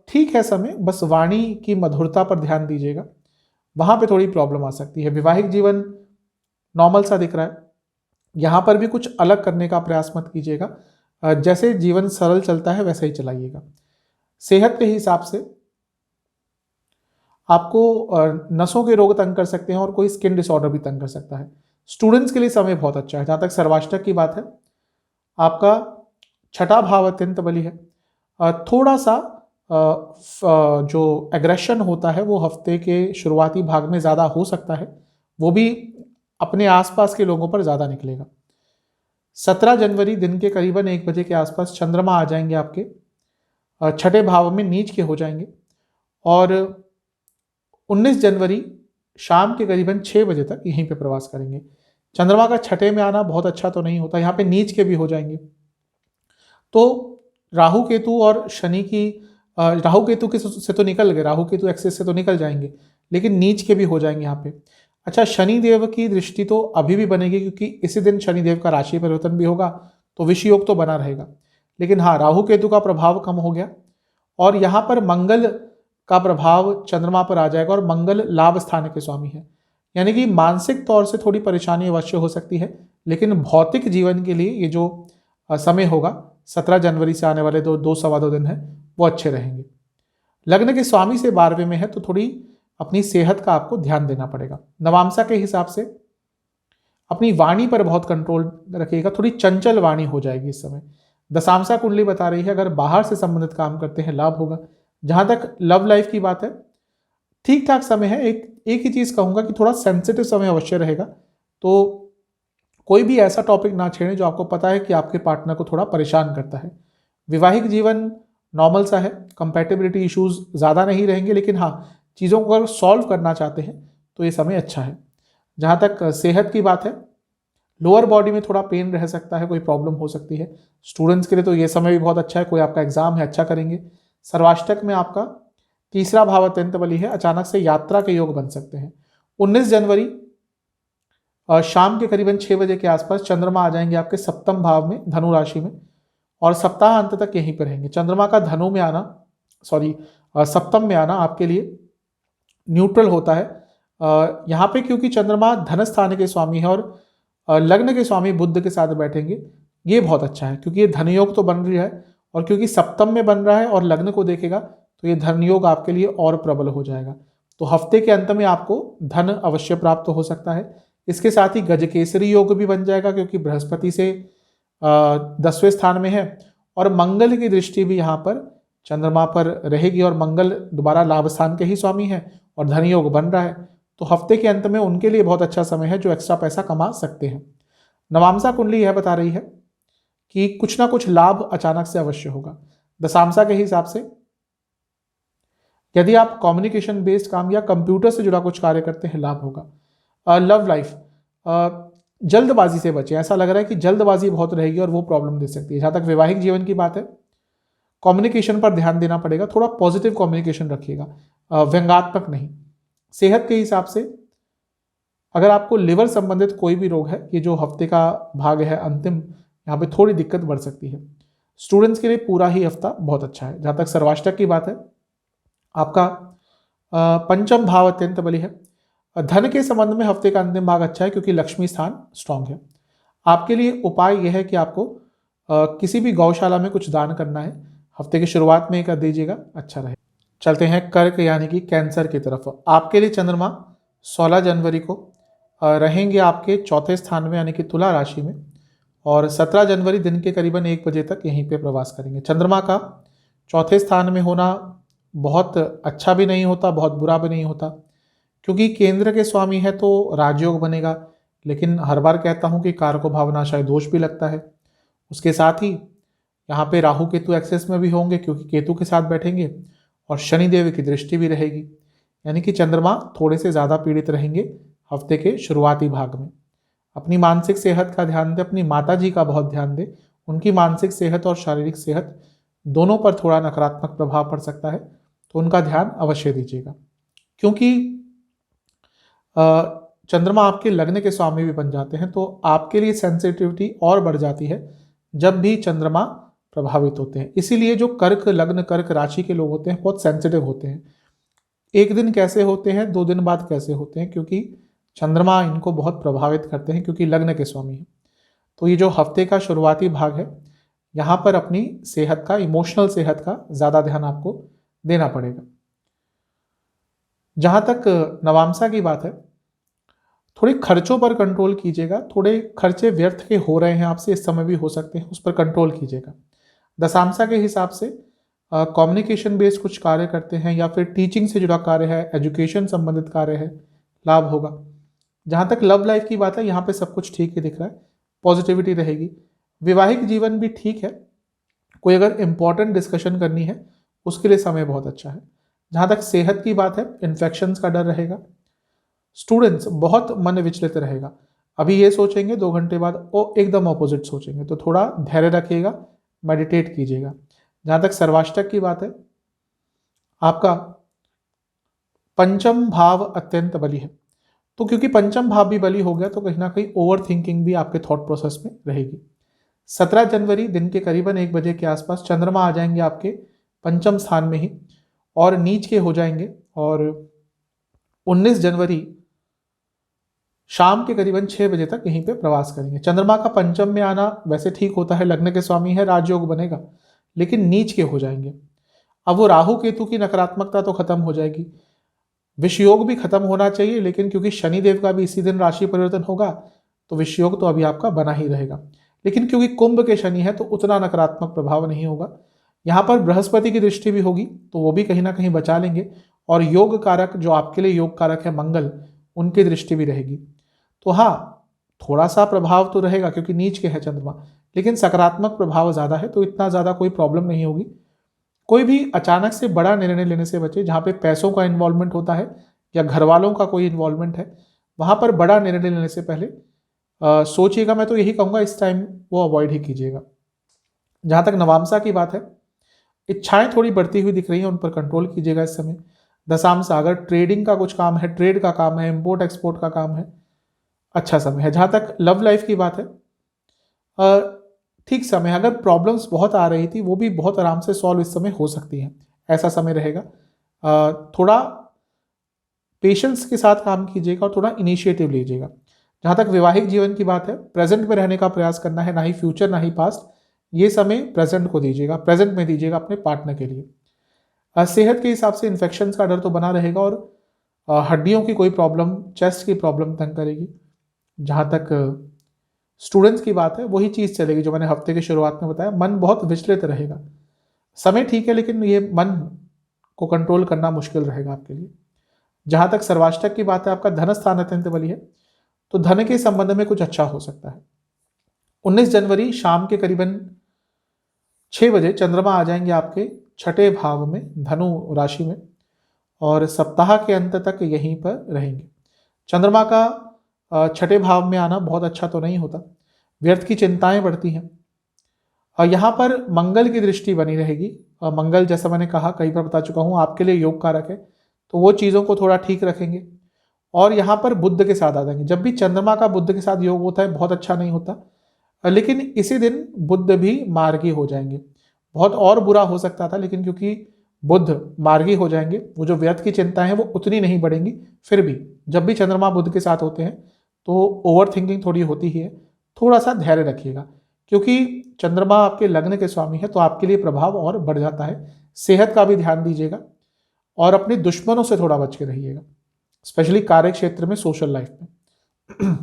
ठीक है समय, बस वाणी की मधुरता पर ध्यान दीजिएगा, वहाँ पे थोड़ी प्रॉब्लम आ सकती है। वैवाहिक जीवन नॉर्मल सा दिख रहा है, यहाँ पर भी कुछ अलग करने का प्रयास मत कीजिएगा, जैसे जीवन सरल चलता है वैसे ही चलाइएगा। सेहत के हिसाब से आपको नसों के रोग तंग कर सकते हैं और कोई स्किन डिसऑर्डर भी तंग कर सकता है। स्टूडेंट्स के लिए समय बहुत अच्छा है। जहाँ तक सर्वाष्टक की बात है, आपका छठा भाव अत्यंत बली है। थोड़ा सा जो एग्रेशन होता है वो हफ्ते के शुरुआती भाग में ज़्यादा हो सकता है, वो भी अपने आसपास के लोगों पर ज़्यादा निकलेगा। 17 जनवरी दिन के करीबन 1 बजे के आसपास चंद्रमा आ जाएंगे आपके छठे भाव में, नीच के हो जाएंगे, और 19 जनवरी शाम के करीबन 6 बजे तक यहीं पे प्रवास करेंगे। चंद्रमा का छठे में आना बहुत अच्छा तो नहीं होता, यहाँ पे नीच के भी हो जाएंगे। तो राहु केतु और शनि की राहु केतु के से तो निकल गए, राहु केतु एक्सेस से तो निकल जाएंगे, लेकिन नीच के भी हो जाएंगे यहाँ पे। अच्छा, शनि देव की दृष्टि तो अभी भी बनेगी, क्योंकि इसी दिन शनि देव का राशि परिवर्तन भी होगा, तो विषय योग तो बना रहेगा। लेकिन हाँ, राहु केतु का प्रभाव कम हो गया, और यहाँ पर मंगल का प्रभाव चंद्रमा पर आ जाएगा, और मंगल लाभ स्थान के स्वामी है, यानी कि मानसिक तौर से थोड़ी परेशानी अवश्य हो सकती है, लेकिन भौतिक जीवन के लिए ये जो समय होगा 17 जनवरी से आने वाले दो सवा दो दिन है वो अच्छे रहेंगे। लग्न के स्वामी से 12वें में है, तो थोड़ी अपनी सेहत का आपको ध्यान देना पड़ेगा। नवांशा के हिसाब से अपनी वाणी पर बहुत कंट्रोल रखिएगा, थोड़ी चंचल वाणी हो जाएगी इस समय। दशांशा कुंडली बता रही है अगर बाहर से संबंधित काम करते हैं लाभ होगा। जहां तक लव लाइफ की बात है, ठीक ठाक समय है। एक ही चीज कहूंगा कि थोड़ा सेंसिटिव समय अवश्य रहेगा, तो कोई भी ऐसा टॉपिक ना छेड़ें जो आपको पता है कि आपके पार्टनर को थोड़ा परेशान करता है। वैवाहिक जीवन नॉर्मल सा है, कंपैटिबिलिटी इश्यूज ज़्यादा नहीं रहेंगे, लेकिन हाँ, चीज़ों को अगर सॉल्व करना चाहते हैं तो ये समय अच्छा है। जहाँ तक सेहत की बात है, लोअर बॉडी में थोड़ा पेन रह सकता है, कोई प्रॉब्लम हो सकती है। स्टूडेंट्स के लिए तो ये समय भी बहुत अच्छा है, कोई आपका एग्जाम है अच्छा करेंगे। सर्वाष्टक में आपका तीसरा भाव अत्यंत बली है, अचानक से यात्रा के योग बन सकते हैं। 19 जनवरी शाम के करीबन 6 बजे के आसपास चंद्रमा आ जाएंगे आपके सप्तम भाव में, धनु राशि में, और सप्ताह अंत तक यहीं पर रहेंगे। चंद्रमा का धनु में आना, सप्तम में आना आपके लिए न्यूट्रल होता है यहाँ पे, क्योंकि चंद्रमा धन स्थान के स्वामी है और लग्न के स्वामी बुध के साथ बैठेंगे। ये बहुत अच्छा है, क्योंकि ये धनयोग तो बन रही है, और क्योंकि सप्तम में बन रहा है और लग्न को देखेगा, तो ये धनयोग आपके लिए और प्रबल हो जाएगा। तो हफ्ते के अंत में आपको धन अवश्य प्राप्त हो सकता है। इसके साथ ही गजकेसरी योग भी बन जाएगा, क्योंकि बृहस्पति से 10वें स्थान में है, और मंगल की दृष्टि भी यहाँ पर चंद्रमा पर रहेगी, और मंगल दोबारा लाभ स्थान के ही स्वामी है और धन योग बन रहा है। तो हफ्ते के अंत में उनके लिए बहुत अच्छा समय है जो एक्स्ट्रा पैसा कमा सकते हैं। नवांशा कुंडली यह बता रही है कि कुछ ना कुछ लाभ अचानक से अवश्य होगा। दशांशा के हिसाब से यदि आप कम्युनिकेशन बेस्ड काम या कंप्यूटर से जुड़ा कुछ कार्य करते हैं लाभ होगा। लव लाइफ जल्दबाजी से बचें, ऐसा लग रहा है कि जल्दबाजी बहुत रहेगी और वो प्रॉब्लम दे सकती है। जहाँ तक वैवाहिक जीवन की बात है, कम्युनिकेशन पर ध्यान देना पड़ेगा, थोड़ा पॉजिटिव कम्युनिकेशन रखिएगा, व्यंग्यात्मक नहीं। सेहत के हिसाब से अगर आपको लिवर संबंधित कोई भी रोग है, ये जो हफ्ते का भाग है अंतिम, यहाँ पे थोड़ी दिक्कत बढ़ सकती है। स्टूडेंट्स के लिए पूरा ही हफ्ता बहुत अच्छा है। जहाँ तक सर्वाष्टक की बात है, आपका पंचम भाव अत्यंत बली है। धन के संबंध में हफ्ते का अंतिम भाग अच्छा है, क्योंकि लक्ष्मी स्थान स्ट्रांग है। आपके लिए उपाय यह है कि आपको किसी भी गौशाला में कुछ दान करना है, हफ्ते की शुरुआत में कर दीजिएगा, अच्छा रहे। चलते हैं कर्क यानी कि कैंसर की तरफ। आपके लिए चंद्रमा 16 जनवरी को रहेंगे आपके चौथे स्थान में यानी कि तुला राशि में, और 17 जनवरी दिन के करीबन 1 बजे तक यहीं पे प्रवास करेंगे। चंद्रमा का चौथे स्थान में होना बहुत अच्छा भी नहीं होता, बहुत बुरा भी नहीं होता, क्योंकि केंद्र के स्वामी है तो राजयोग बनेगा। लेकिन हर बार कहता हूँ कि कारको भावनाशय दोष भी लगता है। उसके साथ ही यहाँ पे राहु केतु एक्सेस में भी होंगे, क्योंकि केतु के साथ बैठेंगे, और शनिदेव की दृष्टि भी रहेगी। यानी कि चंद्रमा थोड़े से ज़्यादा पीड़ित रहेंगे हफ्ते के शुरुआती भाग में। अपनी मानसिक सेहत का ध्यान दें, अपनी माता जी का बहुत ध्यान दें। उनकी मानसिक सेहत और शारीरिक सेहत दोनों पर थोड़ा नकारात्मक प्रभाव पड़ सकता है, तो उनका ध्यान अवश्य दीजिएगा। क्योंकि चंद्रमा आपके लग्न के स्वामी भी बन जाते हैं, तो आपके लिए सेंसिटिविटी और बढ़ जाती है जब भी चंद्रमा प्रभावित होते हैं। इसीलिए जो कर्क लग्न, कर्क राशि के लोग होते हैं बहुत सेंसिटिव होते हैं। एक दिन कैसे होते हैं, 2 दिन बाद कैसे होते हैं, क्योंकि चंद्रमा इनको बहुत प्रभावित करते हैं, क्योंकि लग्न के स्वामी हैं। तो ये जो हफ्ते का शुरुआती भाग है, यहाँ पर अपनी सेहत का, इमोशनल सेहत का ज़्यादा ध्यान आपको देना पड़ेगा। जहाँ तक नवामसा की बात है, थोड़े खर्चों पर कंट्रोल कीजिएगा। थोड़े खर्चे व्यर्थ के हो रहे हैं आपसे, इस समय भी हो सकते हैं, उस पर कंट्रोल कीजिएगा। दशांशा के हिसाब से कम्युनिकेशन बेस्ड कुछ कार्य करते हैं, या फिर टीचिंग से जुड़ा कार्य है, एजुकेशन संबंधित कार्य है, लाभ होगा। जहाँ तक लव लाइफ की बात है, यहाँ पे सब कुछ ठीक ही दिख रहा है, पॉजिटिविटी रहेगी। वैवाहिक जीवन भी ठीक है। कोई अगर इंपॉर्टेंट डिस्कशन करनी है उसके लिए समय बहुत अच्छा है। जहाँ तक सेहत की बात है, इन्फेक्शंस का डर रहेगा। स्टूडेंट्स बहुत मन विचलित रहेगा। अभी ये सोचेंगे, 2 घंटे बाद वो एकदम ऑपोजिट सोचेंगे, तो थोड़ा धैर्य रखिएगा, मेडिटेट कीजिएगा। जहाँ तक सर्वाष्टक की बात है, आपका पंचम भाव अत्यंत बली है, तो क्योंकि पंचम भाव भी बली हो गया, तो कहीं ना कहीं ओवर थिंकिंग भी आपके थॉट प्रोसेस में रहेगी। 17 जनवरी दिन के करीबन 1 बजे के आसपास चंद्रमा आ जाएंगे आपके पंचम स्थान में ही, और नीच के हो जाएंगे, और 19 जनवरी शाम के करीबन 6 बजे तक यहीं पे प्रवास करेंगे। चंद्रमा का पंचम में आना वैसे ठीक होता है, लग्न के स्वामी है, राजयोग बनेगा, लेकिन नीच के हो जाएंगे। अब वो राहु केतु की नकारात्मकता तो खत्म हो जाएगी, विषयोग भी खत्म होना चाहिए, लेकिन क्योंकि शनिदेव का भी इसी दिन राशि परिवर्तन होगा, तो विषयोग तो अभी आपका बना ही रहेगा। लेकिन क्योंकि कुंभ के शनि है, तो उतना नकारात्मक प्रभाव नहीं होगा। यहाँ पर बृहस्पति की दृष्टि भी होगी, तो वो भी कहीं ना कहीं बचा लेंगे, और योग कारक जो आपके लिए योग कारक है मंगल, उनकी दृष्टि भी रहेगी। तो हाँ, थोड़ा सा प्रभाव तो रहेगा क्योंकि नीच के है चंद्रमा, लेकिन सकारात्मक प्रभाव ज़्यादा है, तो इतना ज़्यादा कोई प्रॉब्लम नहीं होगी। कोई भी अचानक से बड़ा निर्णय लेने से बचे, जहाँ पे पैसों का इन्वॉल्वमेंट होता है या घर वालों का कोई इन्वॉल्वमेंट है, वहाँ पर बड़ा निर्णय लेने से पहले सोचिएगा। मैं तो यही कहूँगा इस टाइम वो अवॉइड ही कीजिएगा। जहाँ तक नवामसा की बात है, इच्छाएं थोड़ी बढ़ती हुई दिख रही हैं, उन पर कंट्रोल कीजिएगा इस समय। दशांशा, अगर ट्रेडिंग का कुछ काम है, ट्रेड का काम है, इम्पोर्ट एक्सपोर्ट का काम है, अच्छा समय है। जहाँ तक लव लाइफ की बात है, ठीक समय। अगर प्रॉब्लम्स बहुत आ रही थी, वो भी बहुत आराम से सॉल्व इस समय हो सकती हैं, ऐसा समय रहेगा। थोड़ा पेशेंस के साथ काम कीजिएगा और थोड़ा इनिशिएटिव लीजिएगा। जहाँ तक वैवाहिक जीवन की बात है, प्रेजेंट में रहने का प्रयास करना है, ना ही फ्यूचर ना ही पास्ट। ये समय प्रेजेंट को दीजिएगा, प्रेजेंट में दीजिएगा अपने पार्टनर के लिए। सेहत के हिसाब से इन्फेक्शन का डर तो बना रहेगा, और हड्डियों की कोई प्रॉब्लम, चेस्ट की प्रॉब्लम तंग करेगी। जहाँ तक स्टूडेंट्स की बात है, वही चीज़ चलेगी जो मैंने हफ्ते की शुरुआत में बताया, मन बहुत विचलित रहेगा। समय ठीक है, लेकिन ये मन को कंट्रोल करना मुश्किल रहेगा आपके लिए। जहाँ तक सर्वाष्टक की बात है, आपका धन स्थान अत्यंत बली है, तो धन के संबंध में कुछ अच्छा हो सकता है। 19 जनवरी शाम के करीबन 6 बजे चंद्रमा आ जाएंगे आपके छठे भाव में, धनु राशि में, और सप्ताह के अंत तक यहीं पर रहेंगे। चंद्रमा का छठे भाव में आना बहुत अच्छा तो नहीं होता, व्यर्थ की चिंताएं बढ़ती हैं। और यहाँ पर मंगल की दृष्टि बनी रहेगी। मंगल, जैसा मैंने कहा, कई बार बता चुका हूँ, आपके लिए योग कारक है, तो वो चीज़ों को थोड़ा ठीक रखेंगे। और यहाँ पर बुध के साथ आ जाएंगे। जब भी चंद्रमा का बुध के साथ योग होता है, बहुत अच्छा नहीं होता, लेकिन इसी दिन बुध भी मार्गी हो जाएंगे। बहुत और बुरा हो सकता था, लेकिन क्योंकि बुध मार्गी हो जाएंगे, वो जो व्यर्थ की चिंताएं हैं वो उतनी नहीं बढ़ेंगी। फिर भी जब भी चंद्रमा बुध के साथ होते हैं तो ओवर थिंकिंग थोड़ी होती ही है। थोड़ा सा धैर्य रखिएगा, क्योंकि चंद्रमा आपके लग्न के स्वामी है, तो आपके लिए प्रभाव और बढ़ जाता है। सेहत का भी ध्यान दीजिएगा, और अपने दुश्मनों से थोड़ा बच के रहिएगा, स्पेशली कार्य क्षेत्र में, सोशल लाइफ में।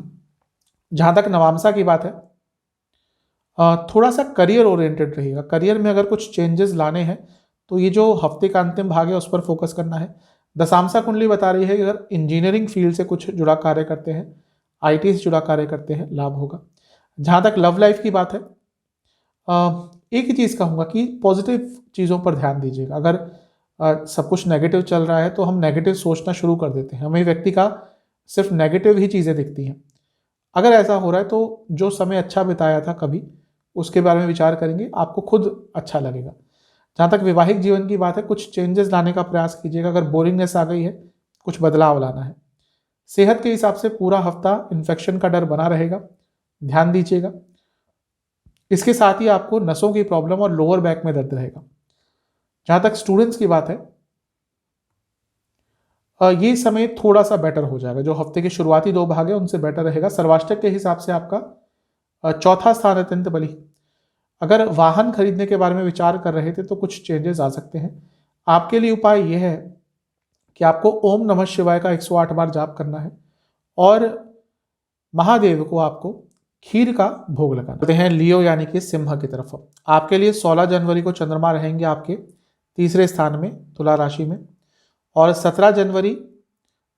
जहाँ तक नवामसा की बात है, थोड़ा सा करियर ओरिएंटेड रहिएगा। करियर में अगर कुछ चेंजेस लाने हैं तो ये जो हफ्ते का अंतिम भाग है उस पर फोकस करना है। दशांशा कुंडली बता रही है कि अगर इंजीनियरिंग फील्ड से कुछ जुड़ा कार्य करते हैं, आईटी से जुड़ा कार्य करते हैं, लाभ होगा। जहाँ तक लव लाइफ की बात है, एक ही चीज़ कहूँगा कि पॉजिटिव चीज़ों पर ध्यान दीजिएगा। अगर सब कुछ नेगेटिव चल रहा है तो हम नेगेटिव सोचना शुरू कर देते हैं, हमें व्यक्ति का सिर्फ नेगेटिव ही चीज़ें दिखती हैं। अगर ऐसा हो रहा है तो जो समय अच्छा बिताया था कभी, उसके बारे में विचार करेंगे, आपको खुद अच्छा लगेगा। जहाँ तक वैवाहिक जीवन की बात है, कुछ चेंजेस लाने का प्रयास कीजिएगा। अगर बोरिंगनेस आ गई है, कुछ बदलाव लाना है। सेहत के हिसाब से पूरा हफ्ता इन्फेक्शन का डर बना रहेगा, ध्यान दीजिएगा। इसके साथ ही आपको नसों की प्रॉब्लम और लोअर बैक में दर्द रहेगा। जहाँ तक स्टूडेंट्स की बात है, ये समय थोड़ा सा बेटर हो जाएगा। जो हफ्ते के शुरुआती 2 भाग है उनसे बेटर रहेगा। सर्वाष्टक के हिसाब से आपका चौथा स्थान अत्यंत बली। अगर वाहन खरीदने के बारे में विचार कर रहे थे तो कुछ चेंजेस आ सकते हैं। आपके लिए उपाय यह है कि आपको ओम नमः शिवाय का 108 बार जाप करना है और महादेव को आपको खीर का भोग लगाना हैं। लियो यानी कि सिंह की तरफ, आपके लिए 16 जनवरी को चंद्रमा रहेंगे आपके तीसरे स्थान में तुला राशि में, और 17 जनवरी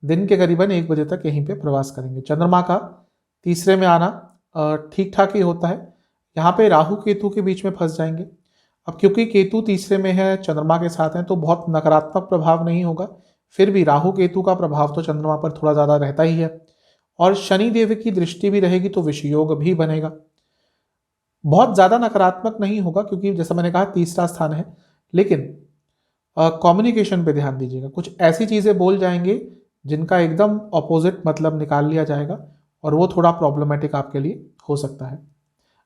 दिन के करीबन 1 बजे तक यहीं पे प्रवास करेंगे। चंद्रमा का तीसरे में आना ठीक ठाक ही होता है। यहाँ पे राहु केतु के बीच में फंस जाएंगे। अब क्योंकि केतु तीसरे में है, चंद्रमा के साथ है, तो बहुत नकारात्मक प्रभाव नहीं होगा। फिर भी राहु केतु का प्रभाव तो चंद्रमा पर थोड़ा ज़्यादा रहता ही है, और शनि देव की दृष्टि भी रहेगी तो विषयोग भी बनेगा। बहुत ज़्यादा नकारात्मक नहीं होगा क्योंकि जैसा मैंने कहा तीसरा स्थान है, लेकिन कम्युनिकेशन पे ध्यान दीजिएगा। कुछ ऐसी चीज़ें बोल जाएंगे जिनका एकदम ऑपोजिट मतलब निकाल लिया जाएगा और वो थोड़ा प्रॉब्लमेटिक आपके लिए हो सकता है।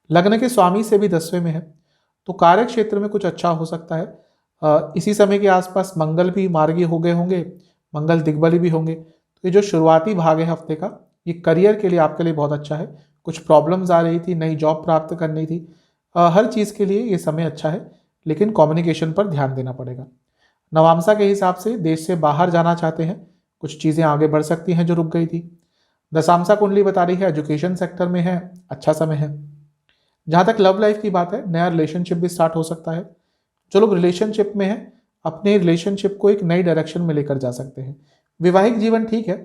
लग्न के स्वामी से भी 10वें में है, तो कार्य क्षेत्र में कुछ अच्छा हो सकता है। इसी समय के आसपास मंगल भी मार्गी हो गए होंगे, मंगल दिग्बली भी होंगे। तो ये जो शुरुआती भाग है हफ्ते का, ये करियर के लिए आपके लिए बहुत अच्छा है। कुछ प्रॉब्लम्स आ रही थी, नई जॉब प्राप्त करनी थी, हर चीज़ के लिए ये समय अच्छा है, लेकिन कम्युनिकेशन पर ध्यान देना पड़ेगा। नवामसा के हिसाब से देश से बाहर जाना चाहते हैं, कुछ चीज़ें आगे बढ़ सकती हैं जो रुक गई थी। दशामसा कुंडली बता रही है एजुकेशन सेक्टर में है, अच्छा समय है। जहाँ तक लव लाइफ की बात है, नया रिलेशनशिप भी स्टार्ट हो सकता है। जो लोग रिलेशनशिप में हैं, अपने रिलेशनशिप को एक नई डायरेक्शन में लेकर जा सकते हैं। वैवाहिक जीवन ठीक है,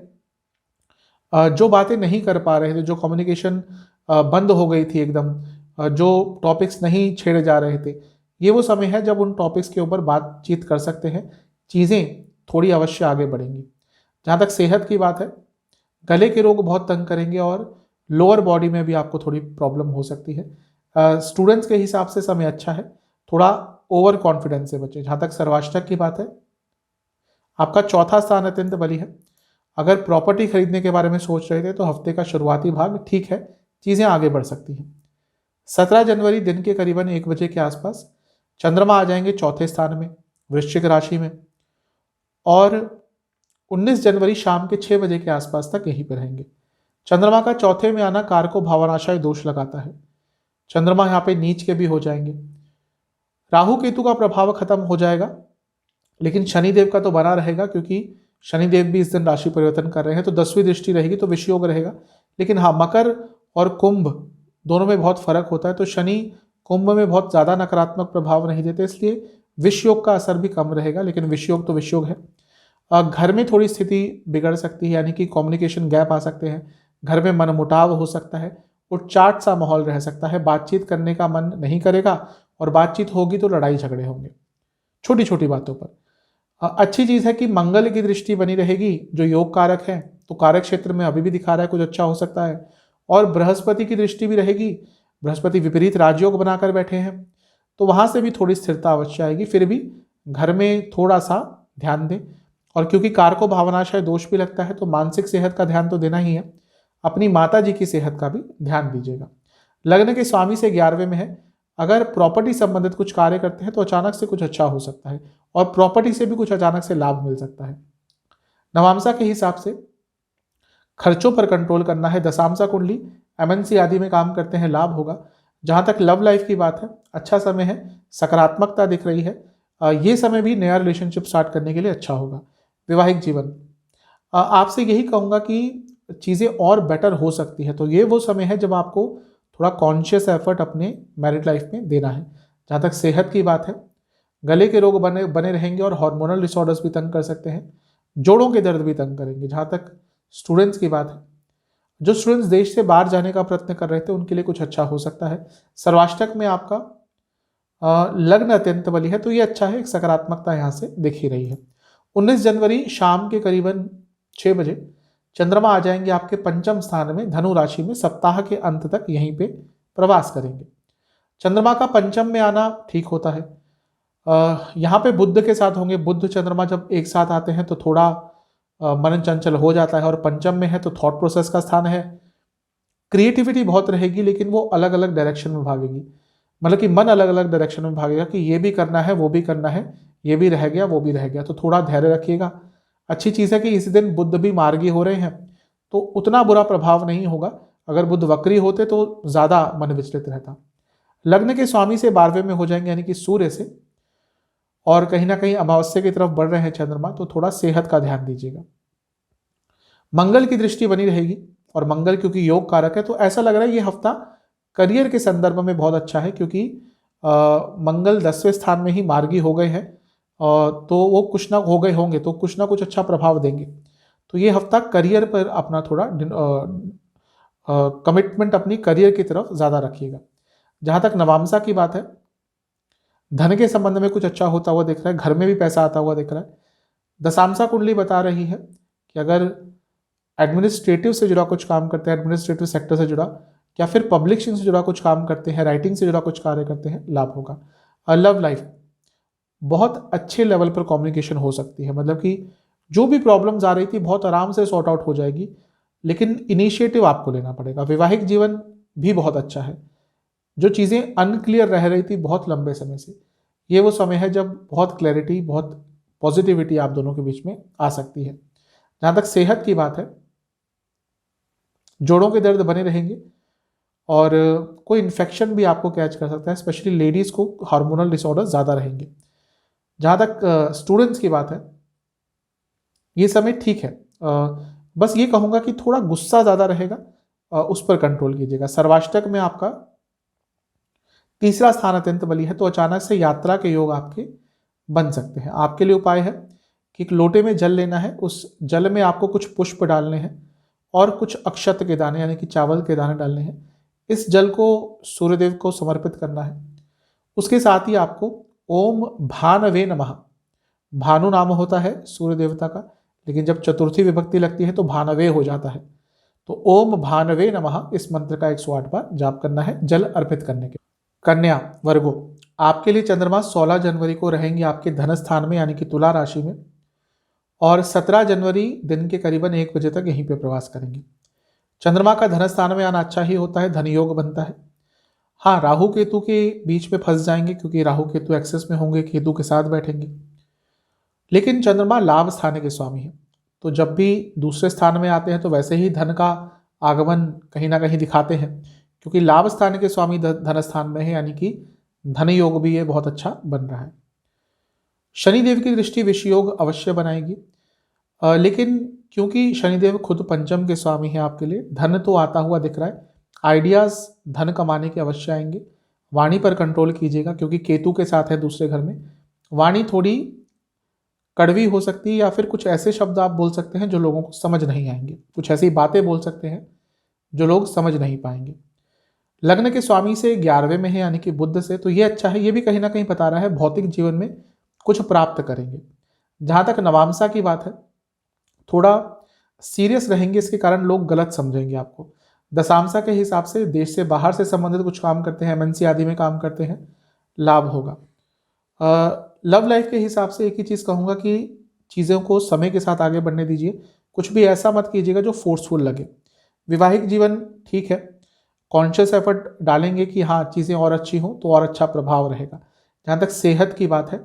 जो बातें नहीं कर पा रहे थे, जो कम्युनिकेशन बंद हो गई थी एकदम, जो टॉपिक्स नहीं छेड़े जा रहे थे, ये वो समय है जब उन टॉपिक्स के ऊपर बातचीत कर सकते हैं, चीज़ें थोड़ी अवश्य आगे बढ़ेंगी। जहाँ तक सेहत की बात है, गले के रोग बहुत तंग करेंगे और लोअर बॉडी में भी आपको थोड़ी प्रॉब्लम हो सकती है। स्टूडेंट्स के हिसाब से समय अच्छा है, थोड़ा ओवर कॉन्फिडेंस से बचें। जहाँ तक सर्वाष्टक की बात है, आपका चौथा स्थान अत्यंत बली है। अगर प्रॉपर्टी खरीदने के बारे में सोच रहे थे तो हफ्ते का शुरुआती भाग ठीक है, चीज़ें आगे बढ़ सकती हैं। 17 जनवरी दिन के करीबन 1 बजे के आसपास चंद्रमा आ जाएंगे चौथे स्थान में वृश्चिक राशि में, और 19 जनवरी शाम के 6 बजे के आसपास तक यहीं पर रहेंगे। चंद्रमा का चौथे में आना कार को भावनाशय दोष लगाता है। चंद्रमा यहाँ पे नीच के भी हो जाएंगे। राहु केतु का प्रभाव खत्म हो जाएगा, लेकिन शनिदेव का तो बना रहेगा क्योंकि शनिदेव भी इस दिन राशि परिवर्तन कर रहे हैं, तो 10वीं दृष्टि रहेगी तो विषयोग रहेगा। लेकिन हाँ, मकर और कुंभ दोनों में बहुत फर्क होता है, तो शनि कुंभ में बहुत ज़्यादा नकारात्मक प्रभाव नहीं देते, इसलिए विषयोग का असर भी कम रहेगा। लेकिन विषयोग तो विषयोग है। घर में थोड़ी स्थिति बिगड़ सकती है, यानी कि कम्युनिकेशन गैप आ सकते हैं, घर में मनमुटाव हो सकता है, उच्चाट सा माहौल रह सकता है, बातचीत करने का मन नहीं करेगा, और बातचीत होगी तो लड़ाई झगड़े होंगे छोटी छोटी बातों पर। अच्छी चीज़ है कि मंगल की दृष्टि बनी रहेगी जो योग कारक है, तो कार्य क्षेत्र में अभी भी दिखा रहा है कुछ अच्छा हो सकता है। और बृहस्पति की दृष्टि भी रहेगी, बृहस्पति विपरीत राजयोग बनाकर बैठे हैं, तो वहाँ से भी थोड़ी स्थिरता अवश्य आएगी। फिर भी घर में थोड़ा सा ध्यान दें, और क्योंकि कार को भावनाशय दोष भी लगता है तो मानसिक सेहत का ध्यान तो देना ही है। अपनी माता जी की सेहत का भी ध्यान दीजिएगा। लग्न के स्वामी से 11वें में है, अगर प्रॉपर्टी संबंधित कुछ कार्य करते हैं तो अचानक से कुछ अच्छा हो सकता है, और प्रॉपर्टी से भी कुछ अचानक से लाभ मिल सकता है। नवामसा के हिसाब से खर्चों पर कंट्रोल करना है। दशामसा कुंडली एमएनसी आदि में काम करते हैं, लाभ होगा। जहाँ तक लव लाइफ की बात है, अच्छा समय है, सकारात्मकता दिख रही है। ये समय भी नया रिलेशनशिप स्टार्ट करने के लिए अच्छा होगा। वैवाहिक जीवन, आपसे यही कहूँगा कि चीज़ें और बेटर हो सकती है, तो ये वो समय है जब आपको थोड़ा कॉन्शियस एफर्ट अपने मैरिड लाइफ में देना है। जहाँ तक सेहत की बात है, गले के रोग बने बने रहेंगे और हार्मोनल डिसऑर्डर्स भी तंग कर सकते हैं। जोड़ों के दर्द भी तंग करेंगे। जहाँ तक स्टूडेंट्स की बात है, जो स्टूडेंट्स देश से बाहर जाने का प्रयत्न कर रहे थे उनके लिए कुछ अच्छा हो सकता है। सर्वाष्टक में आपका लग्न अत्यंत बली है, तो ये अच्छा है, एक सकारात्मकता यहाँ से दिख ही रही है। 19 जनवरी शाम के करीबन 6 बजे चंद्रमा आ जाएंगे आपके पंचम स्थान में, धनु राशि में। सप्ताह के अंत तक यहीं पे प्रवास करेंगे। चंद्रमा का पंचम में आना ठीक होता है। यहाँ पे बुध के साथ होंगे। बुध चंद्रमा जब एक साथ आते हैं तो थोड़ा मन चंचल हो जाता है, और पंचम में है तो थॉट प्रोसेस का स्थान है। क्रिएटिविटी बहुत रहेगी, लेकिन वो अलग अलग डायरेक्शन में भागेगी। मतलब कि मन अलग अलग डायरेक्शन में भागेगा कि ये भी करना है, वो भी करना है, ये भी रह गया, वो भी रह गया। तो थोड़ा धैर्य रखिएगा। अच्छी चीज़ है कि इस दिन बुध भी मार्गी हो रहे हैं, तो उतना बुरा प्रभाव नहीं होगा। अगर बुध वक्री होते तो ज़्यादा मन विचलित रहता। लग्न के स्वामी से 12वें में हो जाएंगे, यानी कि सूर्य से, और कहीं ना कहीं अमावस्या की तरफ बढ़ रहे हैं चंद्रमा, तो थोड़ा सेहत का ध्यान दीजिएगा। मंगल की दृष्टि बनी रहेगी, और मंगल क्योंकि योग कारक है, तो ऐसा लग रहा है ये हफ्ता करियर के संदर्भ में बहुत अच्छा है, क्योंकि मंगल 10वें स्थान में ही मार्गी हो गए हैं, तो वो कुछ ना हो गए होंगे तो कुछ ना कुछ अच्छा प्रभाव देंगे। तो ये हफ्ता करियर पर अपना थोड़ा कमिटमेंट अपनी करियर की तरफ ज़्यादा रखिएगा। जहाँ तक नवामसा की बात है, धन के संबंध में कुछ अच्छा होता हुआ दिख रहा है, घर में भी पैसा आता हुआ दिख रहा है। दशांशा कुंडली बता रही है कि अगर एडमिनिस्ट्रेटिव से जुड़ा कुछ काम करते हैं, एडमिनिस्ट्रेटिव सेक्टर से जुड़ा, या फिर पब्लिशिंग से जुड़ा कुछ काम करते हैं, राइटिंग से जुड़ा कुछ कार्य करते हैं, लाभ होगा। लव लाइफ बहुत अच्छे लेवल पर कम्युनिकेशन हो सकती है। मतलब कि जो भी प्रॉब्लम्स आ रही थी बहुत आराम से सॉर्ट आउट हो जाएगी, लेकिन इनिशिएटिव आपको लेना पड़ेगा। वैवाहिक जीवन भी बहुत अच्छा है। जो चीज़ें अनक्लियर रह रही थी बहुत लंबे समय से, ये वो समय है जब बहुत क्लैरिटी, बहुत पॉजिटिविटी आप दोनों के बीच में आ सकती है। जहाँ तक सेहत की बात है, जोड़ों के दर्द बने रहेंगे, और कोई इन्फेक्शन भी आपको कैच कर सकता है। स्पेशली लेडीज़ को हार्मोनल डिसऑर्डर ज़्यादा रहेंगे। जहाँ तक स्टूडेंट्स की बात है, ये समय ठीक है। बस ये कहूँगा कि थोड़ा गुस्सा ज़्यादा रहेगा, उस पर कंट्रोल कीजिएगा। सर्वाष्टक में आपका तीसरा स्थान अत्यंत बली है, तो अचानक से यात्रा के योग आपके बन सकते हैं। आपके लिए उपाय है कि एक लोटे में जल लेना है, उस जल में आपको कुछ पुष्प डालने हैं और कुछ अक्षत के दाने यानी कि चावल के दाने डालने हैं। इस जल को सूर्यदेव को समर्पित करना है। उसके साथ ही आपको ओम भानवे नमः, भानु नाम होता है सूर्य देवता का, लेकिन जब चतुर्थी विभक्ति लगती है तो भानवे हो जाता है। तो ओम भानवे नमः इस मंत्र का 108 बार जाप करना है जल अर्पित करने के। कन्या वर्गो, आपके लिए चंद्रमा 16 जनवरी को रहेंगे आपके धन स्थान में यानी कि तुला राशि में, और 17 जनवरी दिन के करीबन 1 बजे तक यहीं पे प्रवास करेंगे। चंद्रमा का धन स्थान में आना अच्छा ही होता है, धन योग बनता है। हाँ, राहु केतु के बीच में फंस जाएंगे, क्योंकि राहु केतु एक्सेस में होंगे, केतु के साथ बैठेंगे। लेकिन चंद्रमा लाभ स्थान के स्वामी है, तो जब भी दूसरे स्थान में आते हैं तो वैसे ही धन का आगमन कहीं ना कहीं दिखाते हैं, क्योंकि लाभ स्थान के स्वामी धन स्थान में है, यानी कि धन योग भी ये बहुत अच्छा बन रहा है। शनिदेव की दृष्टि विषय योग अवश्य बनाएगी, लेकिन क्योंकि शनिदेव खुद पंचम के स्वामी हैं आपके लिए, धन तो आता हुआ दिख रहा है। आइडियाज़ धन कमाने के अवश्य आएंगे। वाणी पर कंट्रोल कीजिएगा, क्योंकि केतु के साथ है दूसरे घर में। वाणी थोड़ी कड़वी हो सकती है, या फिर कुछ ऐसे शब्द आप बोल सकते हैं जो लोगों को समझ नहीं आएंगे। कुछ ऐसी बातें बोल सकते हैं जो लोग समझ नहीं पाएंगे। लग्न के स्वामी से 11वें में है यानी कि बुध से, तो ये अच्छा है। ये भी कहीं ना कहीं बता रहा है भौतिक जीवन में कुछ प्राप्त करेंगे। जहाँ तक नवामसा की बात है, थोड़ा सीरियस रहेंगे, इसके कारण लोग गलत समझेंगे आपको। दशांशा के हिसाब से देश से बाहर से संबंधित कुछ काम करते हैं, एमएनसी आदि में काम करते हैं, लाभ होगा। लव लाइफ के हिसाब से एक ही चीज़ कहूँगा कि चीज़ों को समय के साथ आगे बढ़ने दीजिए। कुछ भी ऐसा मत कीजिएगा जो फोर्सफुल लगे। वैवाहिक जीवन ठीक है, कॉन्शियस एफर्ट डालेंगे कि हाँ चीज़ें और अच्छी हों तो और अच्छा प्रभाव रहेगा। जहाँ तक सेहत की बात है,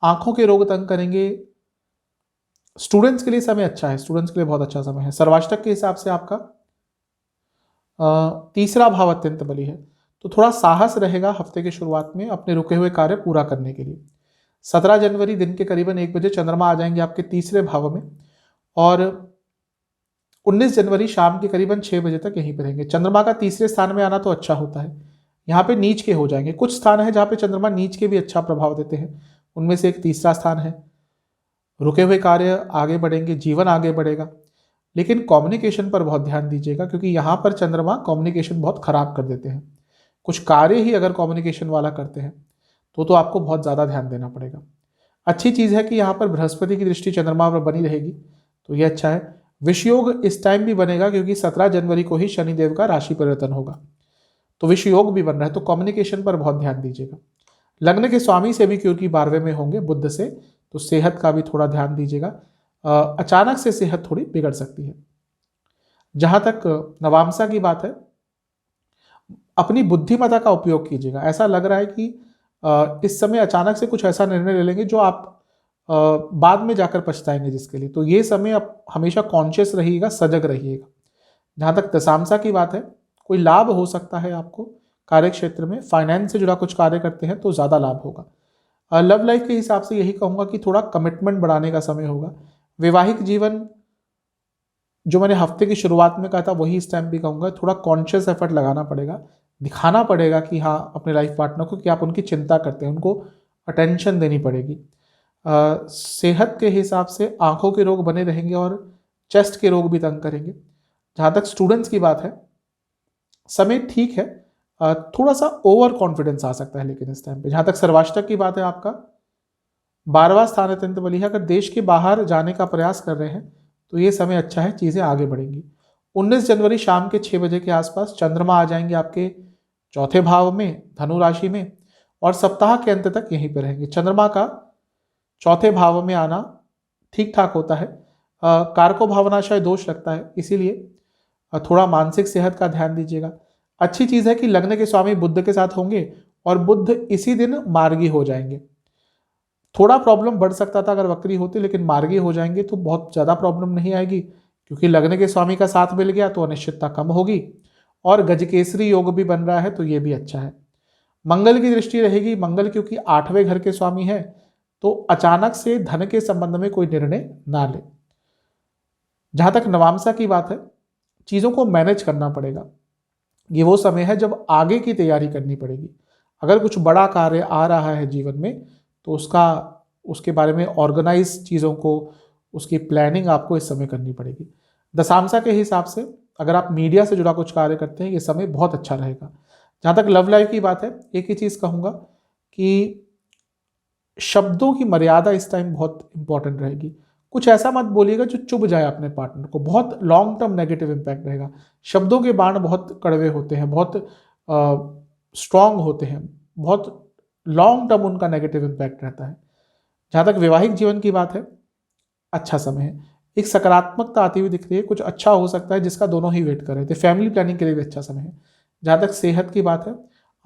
आँखों के रोग तंग करेंगे। स्टूडेंट्स के लिए समय अच्छा है, स्टूडेंट्स के लिए बहुत अच्छा समय है। सर्वाष्टक के हिसाब से आपका तीसरा भाव अत्यंत बली है, तो थोड़ा साहस रहेगा हफ्ते की शुरुआत में अपने रुके हुए कार्य पूरा करने के लिए। 17 जनवरी दिन के करीबन 1 बजे चंद्रमा आ जाएंगे आपके तीसरे भाव में, और 19 जनवरी शाम के करीबन 6 बजे तक यहीं पर रहेंगे। चंद्रमा का तीसरे स्थान में आना तो अच्छा होता है। यहाँ पे नीच के हो जाएंगे। कुछ स्थान है जहाँ पे चंद्रमा नीच के भी अच्छा प्रभाव देते हैं, उनमें से एक तीसरा स्थान है। रुके हुए कार्य आगे बढ़ेंगे, जीवन आगे बढ़ेगा, लेकिन कम्युनिकेशन पर बहुत ध्यान दीजिएगा, क्योंकि यहाँ पर चंद्रमा कम्युनिकेशन बहुत खराब कर देते हैं। कुछ कार्य ही अगर कम्युनिकेशन वाला करते हैं तो आपको बहुत ज़्यादा ध्यान देना पड़ेगा। अच्छी चीज़ है कि यहाँ पर बृहस्पति की दृष्टि चंद्रमा पर बनी रहेगी, तो ये अच्छा है। विषयोग इस टाइम भी बनेगा क्योंकि 17 जनवरी को ही शनिदेव का राशि परिवर्तन होगा, तो विषयोग भी बन रहा है, तो कम्युनिकेशन पर बहुत ध्यान दीजिएगा। लग्न के स्वामी से भी क्योंकि 12वें में होंगे बुध से, तो सेहत का भी थोड़ा ध्यान दीजिएगा। अचानक से सेहत थोड़ी बिगड़ सकती है। जहां तक नवामसा की बात है, अपनी बुद्धिमत्ता का उपयोग कीजिएगा। ऐसा लग रहा है कि इस समय अचानक से कुछ ऐसा निर्णय ले लेंगे जो आप बाद में जाकर पछताएंगे, जिसके लिए तो ये समय आप हमेशा कॉन्शियस रहिएगा, सजग रहिएगा। जहां तक दशांशा की बात है, कोई लाभ हो सकता है आपको कार्य क्षेत्र में, फाइनेंस से जुड़ा कुछ कार्य करते हैं तो ज़्यादा लाभ होगा। लव लाइफ के हिसाब से यही कहूँगा कि थोड़ा कमिटमेंट बढ़ाने का समय होगा। वैवाहिक जीवन जो मैंने हफ्ते की शुरुआत में कहा था वही इस टाइम भी कहूँगा, थोड़ा कॉन्शियस एफर्ट लगाना पड़ेगा, दिखाना पड़ेगा कि हाँ अपने लाइफ पार्टनर को कि आप उनकी चिंता करते हैं, उनको अटेंशन देनी पड़ेगी। सेहत के हिसाब से आंखों के रोग बने रहेंगे और चेस्ट के रोग भी तंग करेंगे। जहाँ तक स्टूडेंट्स की बात है, समय ठीक है, थोड़ा सा ओवर कॉन्फिडेंस आ सकता है लेकिन इस टाइम पे। जहाँ तक सर्वाष्टक की बात है, आपका 12वां स्थान है अत्यंत बली है। अगर देश के बाहर जाने का प्रयास कर रहे हैं तो ये समय अच्छा है, चीज़ें आगे बढ़ेंगी। 19 जनवरी शाम के 6 बजे के आसपास चंद्रमा आ जाएंगे आपके चौथे भाव में, धनु राशि में, और सप्ताह के अंत तक यहीं पर रहेंगे। चंद्रमा का चौथे भाव में आना ठीक ठाक होता है, कारको भावनाशय दोष लगता है, इसीलिए थोड़ा मानसिक सेहत का ध्यान दीजिएगा। अच्छी चीज़ है कि लग्न के स्वामी बुध के साथ होंगे और बुध इसी दिन मार्गी हो जाएंगे। थोड़ा प्रॉब्लम बढ़ सकता था अगर वक्री होते, लेकिन मार्गी हो जाएंगे तो बहुत ज़्यादा प्रॉब्लम नहीं आएगी, क्योंकि लग्न के स्वामी का साथ मिल गया तो अनिश्चितता कम होगी। और गजकेसरी योग भी बन रहा है तो ये भी अच्छा है। मंगल की दृष्टि रहेगी, मंगल क्योंकि 8वें घर के स्वामी है, तो अचानक से धन के संबंध में कोई निर्णय ना ले। जहां तक नवामसा की बात है, चीज़ों को मैनेज करना पड़ेगा। ये वो समय है जब आगे की तैयारी करनी पड़ेगी। अगर कुछ बड़ा कार्य आ रहा है जीवन में तो उसके बारे में ऑर्गेनाइज चीज़ों को, उसकी प्लानिंग आपको इस समय करनी पड़ेगी। दशांशा के हिसाब से अगर आप मीडिया से जुड़ा कुछ कार्य करते हैं, ये समय बहुत अच्छा रहेगा। जहाँ तक लव लाइफ की बात है, एक ही चीज़ कहूँगा कि शब्दों की मर्यादा इस टाइम बहुत इंपॉर्टेंट रहेगी। कुछ ऐसा मत बोलिएगा जो चुभ जाए अपने पार्टनर को, बहुत लॉन्ग टर्म नेगेटिव इम्पैक्ट रहेगा। शब्दों के बाण बहुत कड़वे होते हैं, बहुत स्ट्रांग होते हैं, बहुत लॉन्ग टर्म उनका नेगेटिव इम्पैक्ट रहता है। जहाँ तक वैवाहिक जीवन की बात है, अच्छा समय है, एक सकारात्मकता आती हुई दिख रही है, कुछ अच्छा हो सकता है जिसका दोनों ही वेट कर रहे थे। फैमिली प्लानिंग के लिए भी अच्छा समय है। जहाँ तक सेहत की बात है,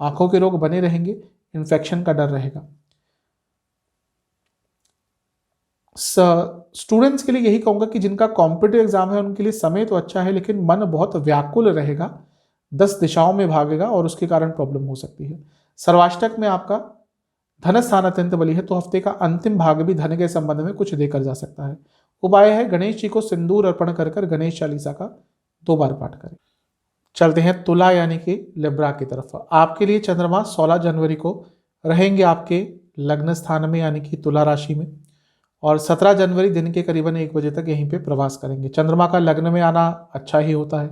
आंखों के रोग बने रहेंगे, इन्फेक्शन का डर रहेगा। स्टूडेंट्स के लिए यही कहूँगा कि जिनका कॉम्पिटिटिव एग्जाम है उनके लिए समय तो अच्छा है, लेकिन मन बहुत व्याकुल रहेगा, 10 दिशाओं में भागेगा और उसके कारण प्रॉब्लम हो सकती है। सर्वाष्टक में आपका धन स्थान अत्यंत बली है, तो हफ्ते का अंतिम भाग भी धन के संबंध में कुछ देकर जा सकता है। उपाय है गणेश जी को सिंदूर अर्पण कर कर गणेश चालीसा का 2 बार पाठ करें। चलते हैं तुला यानी कि लिब्रा की तरफ। आपके लिए चंद्रमा 16 जनवरी को रहेंगे आपके लग्न स्थान में यानी कि तुला राशि में, और 17 जनवरी दिन के करीबन 1 बजे तक यहीं पे प्रवास करेंगे। चंद्रमा का लग्न में आना अच्छा ही होता है।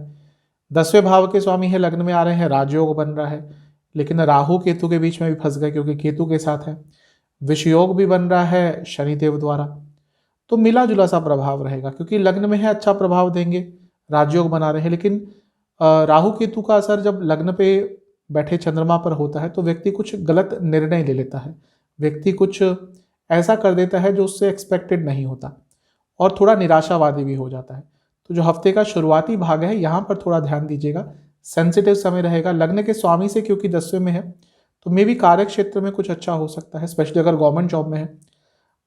10वें भाव के स्वामी है, लग्न में आ रहे हैं, राजयोग बन रहा है, लेकिन राहु केतु के बीच में भी फंस गए क्योंकि केतु के साथ है। विषयोग भी बन रहा है शनिदेव द्वारा, तो मिला जुला सा प्रभाव रहेगा, क्योंकि लग्न में है अच्छा प्रभाव देंगे, राजयोग बना रहे हैं, लेकिन राहु केतु का असर जब लग्न पे बैठे चंद्रमा पर होता है तो व्यक्ति कुछ गलत निर्णय ले लेता है, व्यक्ति कुछ ऐसा कर देता है जो उससे एक्सपेक्टेड नहीं होता, और थोड़ा निराशावादी भी हो जाता है। तो जो हफ्ते का शुरुआती भाग है यहाँ पर थोड़ा ध्यान दीजिएगा, सेंसिटिव समय रहेगा। लग्न के स्वामी से क्योंकि 10वें में है तो मे भी कार्य क्षेत्र में कुछ अच्छा हो सकता है, स्पेशली अगर गवर्नमेंट जॉब में है।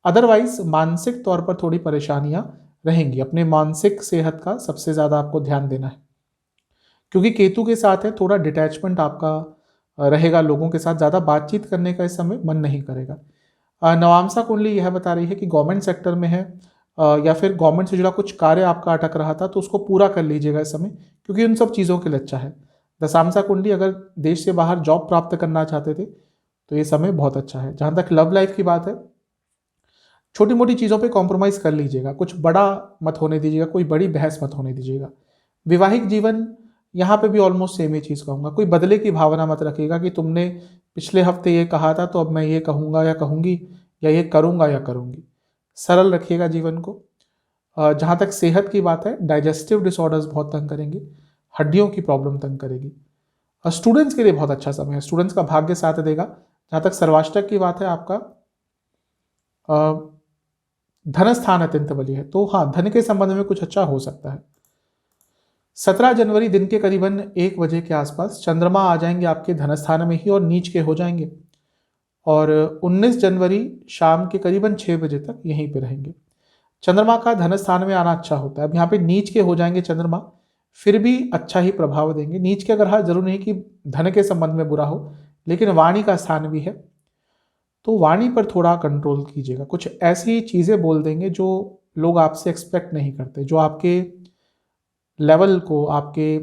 अदरवाइज मानसिक तौर पर थोड़ी परेशानियां रहेंगी। अपने मानसिक सेहत का सबसे ज़्यादा आपको ध्यान देना है, क्योंकि केतु के साथ है, थोड़ा डिटैचमेंट आपका रहेगा, लोगों के साथ ज़्यादा बातचीत करने का इस समय मन नहीं करेगा। नवामसा कुंडली यह बता रही है कि गवर्नमेंट सेक्टर में है या फिर गवर्नमेंट से जुड़ा कुछ कार्य आपका अटक रहा था तो उसको पूरा कर लीजिएगा इस समय, क्योंकि उन सब चीज़ों के लिए अच्छा है। दशामसा कुंडली अगर देश से बाहर जॉब प्राप्त करना चाहते थे तो ये समय बहुत अच्छा है। जहाँ तक लव लाइफ की बात है, छोटी मोटी चीज़ों पे कॉम्प्रोमाइज़ कर लीजिएगा, कुछ बड़ा मत होने दीजिएगा, कोई बड़ी बहस मत होने दीजिएगा। वैवाहिक जीवन यहाँ पे भी ऑलमोस्ट सेम ही चीज़ कहूँगा, कोई बदले की भावना मत रखिएगा कि तुमने पिछले हफ्ते ये कहा था तो अब मैं ये कहूँगा या कहूँगी या ये करूँगा या करूँगी। सरल रखिएगा जीवन को। जहाँ तक सेहत की बात है, डाइजेस्टिव डिसऑर्डर्स बहुत तंग करेंगे, हड्डियों की प्रॉब्लम तंग करेगी। और स्टूडेंट्स के लिए बहुत अच्छा समय है, स्टूडेंट्स का भाग्य साथ देगा। जहाँ तक सर्वाष्टक की बात है, आपका धन स्थान अत्यंत बली है, तो हाँ, धन के संबंध में कुछ अच्छा हो सकता है। 17 जनवरी दिन के करीबन 1 बजे के आसपास चंद्रमा आ जाएंगे आपके धन स्थान में ही और नीच के हो जाएंगे, और 19 जनवरी शाम के करीबन 6 बजे तक यहीं पे रहेंगे। चंद्रमा का धन स्थान में आना अच्छा होता है। अब यहाँ पे नीच के हो जाएंगे चंद्रमा, फिर भी अच्छा ही प्रभाव देंगे। नीच के अगर हाँ, जरूर नहीं कि धन के संबंध में बुरा हो, लेकिन वाणी का स्थान भी है, तो वाणी पर थोड़ा कंट्रोल कीजिएगा। कुछ ऐसी चीज़ें बोल देंगे जो लोग आपसे एक्सपेक्ट नहीं करते, जो आपके लेवल को, आपके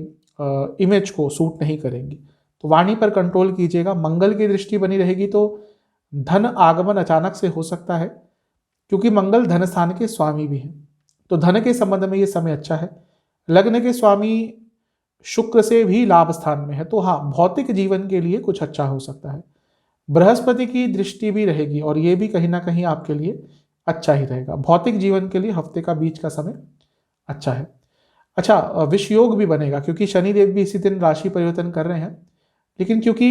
इमेज को सूट नहीं करेंगी, तो वाणी पर कंट्रोल कीजिएगा। मंगल की दृष्टि बनी रहेगी तो धन आगमन अचानक से हो सकता है, क्योंकि मंगल धन स्थान के स्वामी भी हैं, तो धन के संबंध में ये समय अच्छा है। लग्न के स्वामी शुक्र से भी लाभ स्थान में है, तो हाँ, भौतिक जीवन के लिए कुछ अच्छा हो सकता है। बृहस्पति की दृष्टि भी रहेगी और ये भी कहीं ना कहीं आपके लिए अच्छा ही रहेगा। भौतिक जीवन के लिए हफ्ते का बीच का समय अच्छा है। अच्छा, विष योग भी बनेगा, क्योंकि शनिदेव भी इसी दिन राशि परिवर्तन कर रहे हैं, लेकिन क्योंकि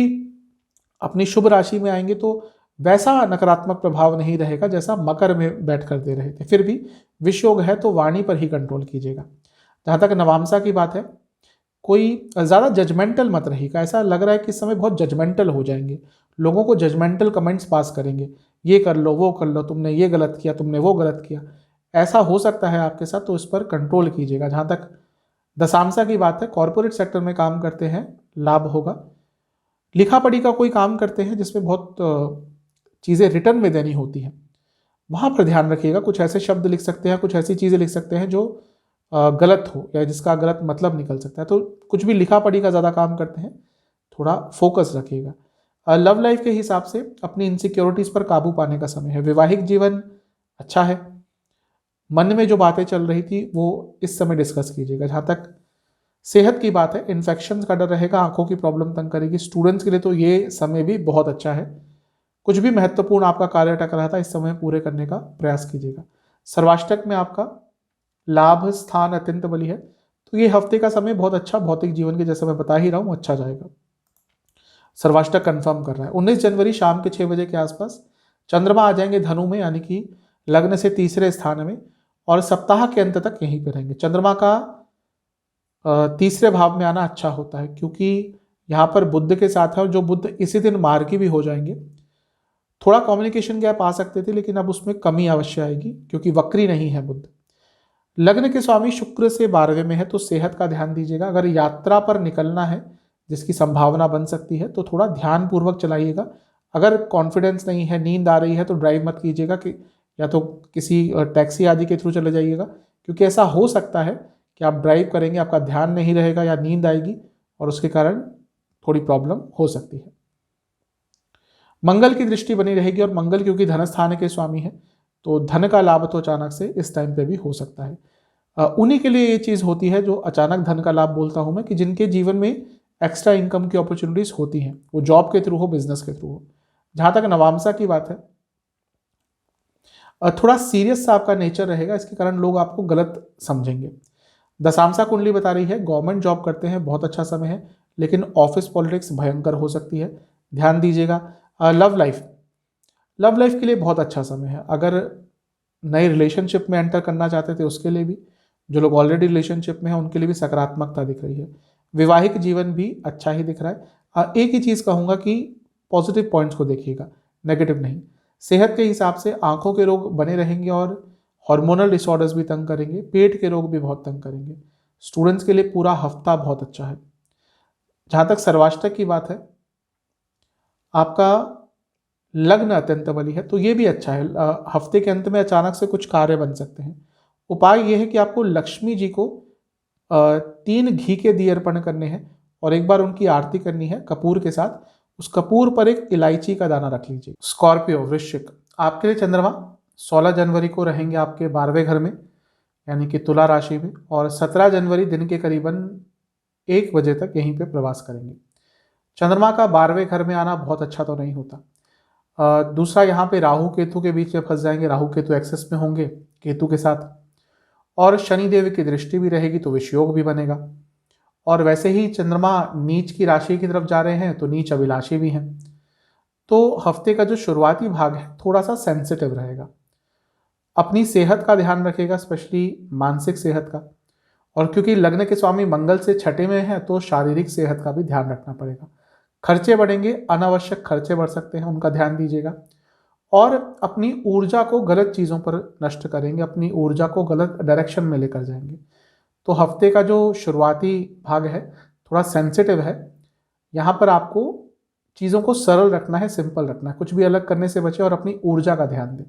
अपनी शुभ राशि में आएंगे तो वैसा नकारात्मक प्रभाव नहीं रहेगा जैसा मकर में बैठ कर दे रहे थे। फिर भी विष योग है तो वाणी पर ही कंट्रोल कीजिएगा। जहाँ तक नवामसा की बात है, कोई ज़्यादा जजमेंटल मत रहिएगा। ऐसा लग रहा है कि इस समय बहुत जजमेंटल हो जाएंगे, लोगों को जजमेंटल कमेंट्स पास करेंगे, ये कर लो, वो कर लो, तुमने ये गलत किया, तुमने वो गलत किया, ऐसा हो सकता है आपके साथ, तो इस पर कंट्रोल कीजिएगा। जहाँ तक दशांशा की बात है, कॉर्पोरेट सेक्टर में काम करते हैं, लाभ होगा। लिखा पढ़ी का कोई काम करते हैं जिसमें बहुत चीज़ें रिटर्न में देनी होती हैं, वहाँ पर ध्यान रखिएगा। कुछ ऐसे शब्द लिख सकते हैं, कुछ ऐसी चीज़ें लिख सकते हैं जो गलत हो या जिसका गलत मतलब निकल सकता है, तो कुछ भी लिखा पढ़ी का ज़्यादा काम करते हैं, थोड़ा फोकस रखिएगा। लव लाइफ के हिसाब से अपनी इनसिक्योरिटीज़ पर काबू पाने का समय है। वैवाहिक जीवन अच्छा है, मन में जो बातें चल रही थी वो इस समय डिस्कस कीजिएगा। जहाँ तक सेहत की बात है, इन्फेक्शन का डर रहेगा, आंखों की प्रॉब्लम तंग करेगी। स्टूडेंट्स के लिए तो ये समय भी बहुत अच्छा है। कुछ भी महत्वपूर्ण आपका कार्य अटक रहा था, इस समय पूरे करने का प्रयास कीजिएगा। सर्वाष्टक में आपका लाभ स्थान अत्यंत बली है, तो ये हफ्ते का समय बहुत अच्छा, भौतिक जीवन के जैसे मैं बता ही रहा हूँ, अच्छा जाएगा। सर्वाष्टक कंफर्म कर रहा है। 19 जनवरी शाम के 6 बजे के आसपास चंद्रमा आ जाएंगे धनु में, यानी कि लग्न से तीसरे स्थान में, और सप्ताह के अंत तक यहीं पे रहेंगे। चंद्रमा का तीसरे भाव में आना अच्छा होता है, क्योंकि यहाँ पर बुध के साथ है, और जो बुध इसी दिन मार्गी भी हो जाएंगे। थोड़ा कम्युनिकेशन गैप आ सकते थे, लेकिन अब उसमें कमी अवश्य आएगी, क्योंकि वक्री नहीं है बुध। लग्न के स्वामी शुक्र से 12वें में है, तो सेहत का ध्यान दीजिएगा। अगर यात्रा पर निकलना है जिसकी संभावना बन सकती है, तो थोड़ा ध्यान पूर्वक चलाइएगा। अगर कॉन्फिडेंस नहीं है, नींद आ रही है, तो ड्राइव मत कीजिएगा, कि या तो किसी टैक्सी आदि के थ्रू चले जाइएगा, क्योंकि ऐसा हो सकता है कि आप ड्राइव करेंगे, आपका ध्यान नहीं रहेगा या नींद आएगी, और उसके कारण थोड़ी प्रॉब्लम हो सकती है। मंगल की दृष्टि बनी रहेगी, और मंगल क्योंकि धन स्थान के स्वामी है, तो धन का लाभ तो अचानक से इस टाइम पे भी हो सकता है। उन्हीं के लिए ये चीज़ होती है जो अचानक धन का लाभ बोलता हूँ मैं, कि जिनके जीवन में एक्स्ट्रा इनकम की अपॉर्चुनिटीज होती हैं, वो जॉब के थ्रू हो, बिजनेस के थ्रू हो। जहाँ तक नवामसा की बात है, थोड़ा सीरियस सा आपका नेचर रहेगा, इसके कारण लोग आपको गलत समझेंगे। दशांशा कुंडली बता रही है गवर्नमेंट जॉब करते हैं, बहुत अच्छा समय है, लेकिन ऑफिस पॉलिटिक्स भयंकर हो सकती है, ध्यान दीजिएगा। लव लाइफ के लिए बहुत अच्छा समय है। अगर नए रिलेशनशिप में एंटर करना चाहते थे उसके लिए भी, जो लोग ऑलरेडी रिलेशनशिप में हैं उनके लिए भी सकारात्मकता दिख रही है। वैवाहिक जीवन भी अच्छा ही दिख रहा है। एक ही चीज़ कहूँगा कि पॉजिटिव पॉइंट्स को देखिएगा, नेगेटिव नहीं। सेहत के हिसाब से आंखों के रोग बने रहेंगे, और हार्मोनल डिसऑर्डर्स भी तंग करेंगे, पेट के रोग भी बहुत तंग करेंगे। स्टूडेंट्स के लिए पूरा हफ्ता बहुत अच्छा है। जहाँ तक सर्वाष्टक की बात है, आपका लग्न अत्यंत बली है, तो ये भी अच्छा है। हफ्ते के अंत में अचानक से कुछ कार्य बन सकते हैं। उपाय ये है कि आपको लक्ष्मी जी को 3 घी के दिए अर्पण करने हैं, और एक बार उनकी आरती करनी है कपूर के साथ। उस कपूर पर एक इलायची का दाना रख लीजिए। स्कॉर्पियो वृश्चिक, आपके लिए चंद्रमा 16 जनवरी को रहेंगे आपके 12वें घर में, यानी कि तुला राशि में, और 17 जनवरी दिन के करीबन 1 बजे तक यहीं पे प्रवास करेंगे। चंद्रमा का 12वें घर में आना बहुत अच्छा तो नहीं होता। दूसरा, यहाँ पे राहु केतु के बीच में फंस जाएंगे, राहु केतु एक्सेस में होंगे केतु के साथ, और शनिदेव की दृष्टि भी रहेगी तो विषयोग भी बनेगा। और वैसे ही चंद्रमा नीच की राशि की तरफ जा रहे हैं तो नीच अभिलाषी भी हैं। तो हफ्ते का जो शुरुआती भाग है थोड़ा सा सेंसिटिव रहेगा। अपनी सेहत का ध्यान रखेगा, स्पेशली मानसिक सेहत का। और क्योंकि लग्न के स्वामी मंगल से छठे में है तो शारीरिक सेहत का भी ध्यान रखना पड़ेगा। खर्चे बढ़ेंगे, अनावश्यक खर्चे बढ़ सकते हैं, उनका ध्यान दीजिएगा। और अपनी ऊर्जा को गलत चीज़ों पर नष्ट करेंगे, अपनी ऊर्जा को गलत डायरेक्शन में लेकर जाएंगे। तो हफ्ते का जो शुरुआती भाग है थोड़ा सेंसिटिव है। यहाँ पर आपको चीज़ों को सरल रखना है, सिंपल रखना है, कुछ भी अलग करने से बचे और अपनी ऊर्जा का ध्यान दें।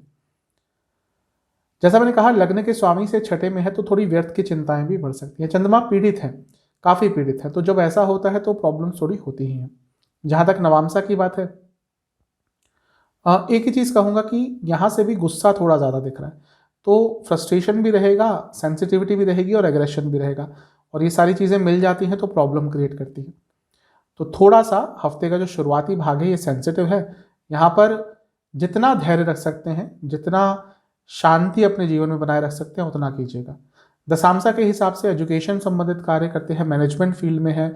जैसा मैंने कहा, लग्न के स्वामी से छठे में है तो थोड़ी व्यर्थ की चिंताएं भी बढ़ सकती हैं। चंद्रमा पीड़ित है, काफ़ी पीड़ित है, तो जब ऐसा होता है तो प्रॉब्लम थोड़ी होती ही हैं। जहाँ तक नवामसा की बात है, एक ही चीज़ कहूँगा कि यहाँ से भी गुस्सा थोड़ा ज़्यादा दिख रहा है, तो फ्रस्ट्रेशन भी रहेगा, सेंसिटिविटी भी रहेगी और एग्रेशन भी रहेगा, और ये सारी चीज़ें मिल जाती हैं तो प्रॉब्लम क्रिएट करती है। तो थोड़ा सा हफ्ते का जो शुरुआती भाग है ये सेंसिटिव है। यहाँ पर जितना धैर्य रख सकते हैं, जितना शांति अपने जीवन में बनाए रख सकते हैं उतना कीजिएगा। दशांशा के हिसाब से एजुकेशन संबंधित कार्य करते हैं, मैनेजमेंट फील्ड में है,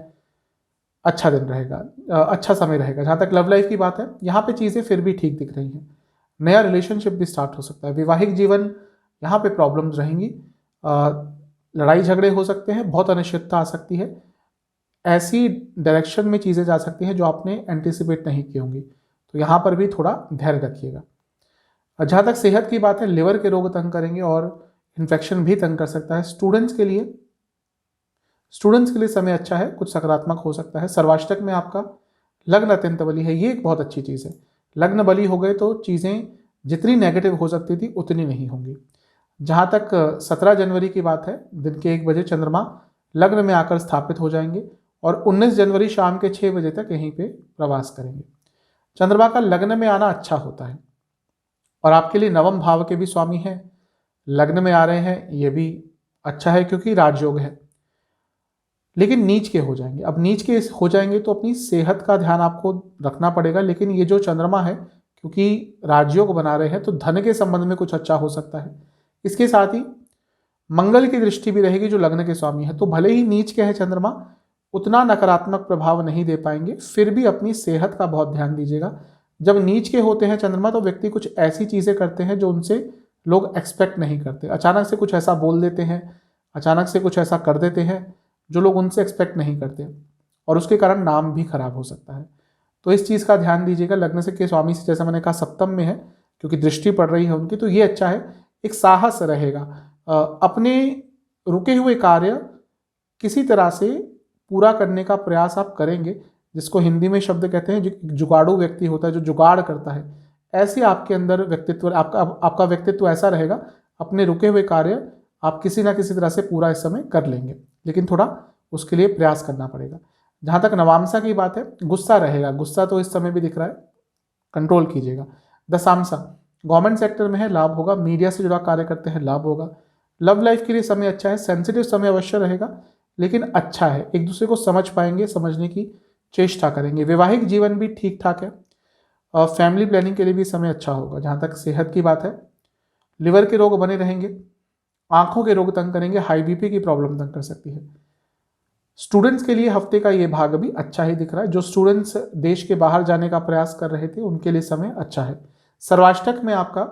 अच्छा दिन रहेगा, अच्छा समय रहेगा। जहाँ तक लव लाइफ की बात है, यहाँ पे चीज़ें फिर भी ठीक दिख रही हैं। नया रिलेशनशिप भी स्टार्ट हो सकता है। वैवाहिक जीवन, यहाँ पे प्रॉब्लम्स रहेंगी, लड़ाई झगड़े हो सकते हैं, बहुत अनिश्चितता आ सकती है, ऐसी डायरेक्शन में चीज़ें जा सकती हैं जो आपने एंटिसिपेट नहीं की होंगी, तो यहाँ पर भी थोड़ा धैर्य रखिएगा। जहाँ तक सेहत की बात है, लिवर के रोग तंग करेंगे और इन्फेक्शन भी तंग कर सकता है। स्टूडेंट्स के लिए समय अच्छा है, कुछ सकारात्मक हो सकता है। सर्वाष्टक में आपका लग्न अत्यंत बली है, ये एक बहुत अच्छी चीज़ है। लग्न बली हो गए तो चीज़ें जितनी नेगेटिव हो सकती थी उतनी नहीं होंगी। जहाँ तक 17 जनवरी की बात है, दिन के 1 बजे चंद्रमा लग्न में आकर स्थापित हो जाएंगे और 19 जनवरी शाम के 6 बजे तक यहीं पे प्रवास करेंगे। चंद्रमा का लग्न में आना अच्छा होता है और आपके लिए नवम भाव के भी स्वामी हैं, लग्न में आ रहे हैं, ये भी अच्छा है क्योंकि राजयोग है। लेकिन नीच के हो जाएंगे, अब नीच के हो जाएंगे तो अपनी सेहत का ध्यान आपको रखना पड़ेगा। लेकिन ये जो चंद्रमा है, क्योंकि राजयोग बना रहे हैं तो धन के संबंध में कुछ अच्छा हो सकता है। इसके साथ ही मंगल की दृष्टि भी रहेगी जो लग्न के स्वामी है, तो भले ही नीच के है चंद्रमा, उतना नकारात्मक प्रभाव नहीं दे पाएंगे। फिर भी अपनी सेहत का बहुत ध्यान दीजिएगा। जब नीच के होते हैं चंद्रमा तो व्यक्ति कुछ ऐसी चीज़ें करते हैं जो उनसे लोग एक्सपेक्ट नहीं करते। अचानक से कुछ ऐसा बोल देते हैं, अचानक से कुछ ऐसा कर देते हैं जो लोग उनसे एक्सपेक्ट नहीं करते, और उसके कारण नाम भी खराब हो सकता है। तो इस चीज़ का ध्यान दीजिएगा। लग्न से के स्वामी से, जैसा मैंने कहा, सप्तम में है, क्योंकि दृष्टि पड़ रही है उनकी, तो ये अच्छा है। एक साहस रहेगा, अपने रुके हुए कार्य किसी तरह से पूरा करने का प्रयास आप करेंगे, जिसको हिंदी में शब्द कहते हैं जुगाड़ू व्यक्ति होता है, जो जुगाड़ करता है। ऐसे आपके अंदर व्यक्तित्व, आपका व्यक्तित्व ऐसा रहेगा, अपने रुके हुए कार्य आप किसी ना किसी तरह से पूरा इस समय कर लेंगे, लेकिन थोड़ा उसके लिए प्रयास करना पड़ेगा। जहाँ तक नवामसा की बात है, गुस्सा रहेगा, गुस्सा तो इस समय भी दिख रहा है, कंट्रोल कीजिएगा। दशामसा गवर्नमेंट सेक्टर में है, लाभ होगा। मीडिया से जुड़ा कार्य करते हैं, लाभ होगा। लव लाइफ के लिए समय अच्छा है, सेंसिटिव समय अवश्य रहेगा लेकिन अच्छा है, एक दूसरे को समझ पाएंगे, समझने की चेष्टा करेंगे। वैवाहिक जीवन भी ठीक ठाक है और फैमिली प्लानिंग के लिए भी समय अच्छा होगा। जहाँ तक सेहत की बात है, लिवर के रोग बने रहेंगे, आंखों के रोग तंग करेंगे, हाई बीपी की प्रॉब्लम तंग कर सकती है। स्टूडेंट्स के लिए हफ्ते का ये भाग भी अच्छा ही दिख रहा है। जो स्टूडेंट्स देश के बाहर जाने का प्रयास कर रहे थे उनके लिए समय अच्छा है। सर्वाष्टक में आपका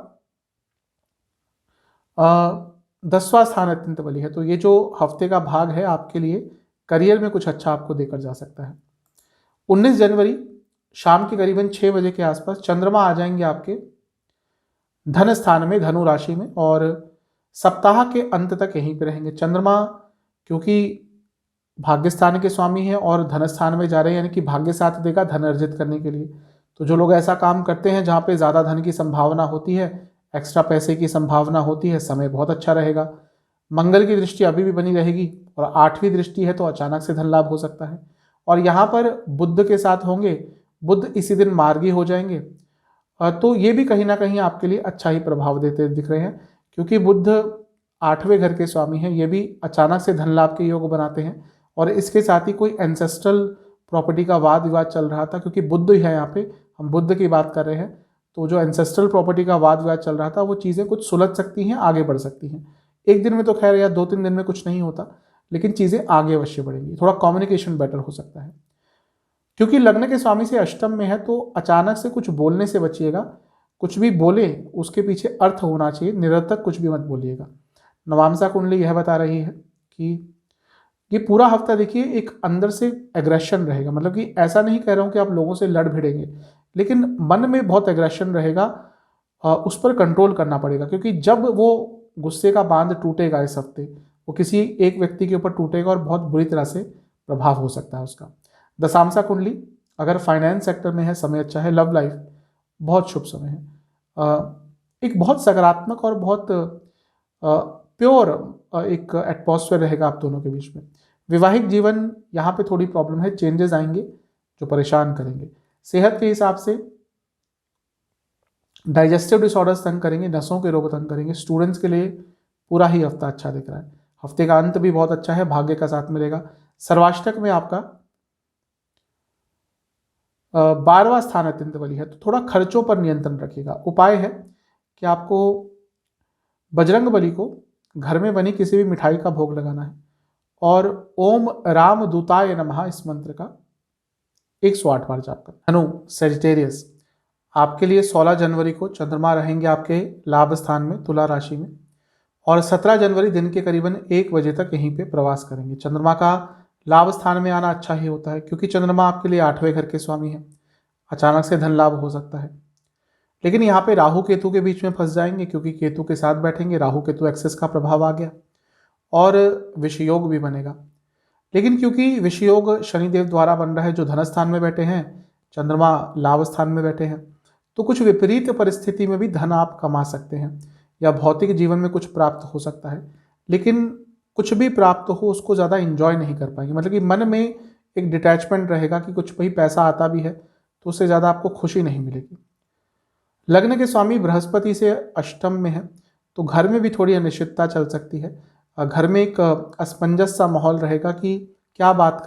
10वां स्थान अत्यंत बली है, तो ये जो हफ्ते का भाग है आपके लिए करियर में कुछ अच्छा आपको देकर जा सकता है। 19 जनवरी शाम के करीबन 6 बजे के आसपास चंद्रमा आ जाएंगे आपके धन स्थान में, धनु राशि में, और सप्ताह के अंत तक यहीं पे रहेंगे। चंद्रमा क्योंकि भाग्य स्थान के स्वामी हैं और धन स्थान में जा रहे हैं, यानी कि भाग्य साथ देगा धन अर्जित करने के लिए। तो जो लोग ऐसा काम करते हैं जहाँ पे ज़्यादा धन की संभावना होती है, एक्स्ट्रा पैसे की संभावना होती है, समय बहुत अच्छा रहेगा। मंगल की दृष्टि अभी भी बनी रहेगी और 8वीं दृष्टि है, तो अचानक से धन लाभ हो सकता है। और यहाँ पर बुध के साथ होंगे, बुध इसी दिन मार्गी हो जाएंगे तो ये भी कहीं ना कहीं आपके लिए अच्छा ही प्रभाव देते दिख रहे हैं, क्योंकि बुध 8वें घर के स्वामी हैं। ये भी अचानक से धन लाभ के योग बनाते हैं। और इसके साथ ही कोई एंसेस्ट्रल प्रॉपर्टी का वाद विवाद चल रहा था, क्योंकि बुध ही है यहाँ पे, हम बुध की बात कर रहे हैं, तो जो एंसेस्ट्रल प्रॉपर्टी का वाद विवाद चल रहा था वो चीज़ें कुछ सुलझ सकती हैं, आगे बढ़ सकती हैं। एक दिन में तो खैर या 2-3 दिन में कुछ नहीं होता, लेकिन चीज़ें आगे अवश्य बढ़ेंगी। थोड़ा कम्युनिकेशन बेटर हो सकता है। क्योंकि लग्न के स्वामी से अष्टम में है, तो अचानक से कुछ बोलने से बचिएगा। कुछ भी बोले उसके पीछे अर्थ होना चाहिए, निरर्थक कुछ भी मत बोलिएगा। नवांसा कुंडली यह बता रही है कि ये पूरा हफ्ता देखिए एक अंदर से एग्रेशन रहेगा। मतलब कि ऐसा नहीं कह रहा हूँ कि आप लोगों से लड़ भिड़ेंगे, लेकिन मन में बहुत एग्रेशन रहेगा, उस पर कंट्रोल करना पड़ेगा। क्योंकि जब वो गुस्से का बांध टूटेगा इस हफ्ते, वो किसी एक व्यक्ति के ऊपर टूटेगा और बहुत बुरी तरह से प्रभाव हो सकता है उसका। दशांशा कुंडली अगर फाइनेंस सेक्टर में है, समय अच्छा है। लव लाइफ बहुत शुभ समय है। एक बहुत सकारात्मक और बहुत प्योर एक एटमॉस्फेयर रहेगा आप दोनों के बीच में। वैवाहिक जीवन यहाँ पे थोड़ी प्रॉब्लम है, चेंजेस आएंगे जो परेशान करेंगे। सेहत के हिसाब से डाइजेस्टिव डिसऑर्डर्स तंग करेंगे, नसों के रोग तंग करेंगे। स्टूडेंट्स के लिए पूरा ही हफ्ता अच्छा दिख रहा है। हफ्ते का अंत भी बहुत अच्छा है, भाग्य का साथ मिलेगा। सर्वाष्टक में आपका 12वां स्थान अत्यंत बली है, तो थोड़ा खर्चों पर नियंत्रण रखिएगा। उपाय है कि आपको बजरंग बली को घर में बनी किसी भी मिठाई का भोग लगाना है और ओम राम दूताय नमः इस मंत्र का 108 बार जाप करना। धनु सेजिटेरियस, आपके लिए 16 जनवरी को चंद्रमा रहेंगे आपके लाभ स्थान में तुला राशि में, और 17 जनवरी दिन के करीबन 1 बजे तक यहीं पे प्रवास करेंगे। चंद्रमा का लाभ स्थान में आना अच्छा ही होता है, क्योंकि चंद्रमा आपके लिए 8वें घर के स्वामी हैं। अचानक से धन लाभ हो सकता है, लेकिन यहाँ पे राहु केतु के बीच में फंस जाएंगे, क्योंकि केतु के साथ बैठेंगे। राहु केतु एक्सेस का प्रभाव आ गया और विषयोग भी बनेगा। लेकिन क्योंकि विषयोग शनिदेव द्वारा बन रहा है जो धन स्थान में बैठे हैं, चंद्रमा लाभ स्थान में बैठे हैं, तो कुछ विपरीत परिस्थिति में भी धन आप कमा सकते हैं, या भौतिक जीवन में कुछ प्राप्त हो सकता है। लेकिन कुछ भी प्राप्त हो उसको ज़्यादा इंजॉय नहीं कर पाएंगे। मतलब कि मन में एक डिटैचमेंट रहेगा कि कुछ भाई पैसा आता भी है तो उससे ज़्यादा आपको खुशी नहीं मिलेगी। लग्न के स्वामी बृहस्पति से अष्टम में है, तो घर में भी थोड़ी अनिश्चितता चल सकती है। घर में एक असमंजस सा माहौल रहेगा कि क्या बात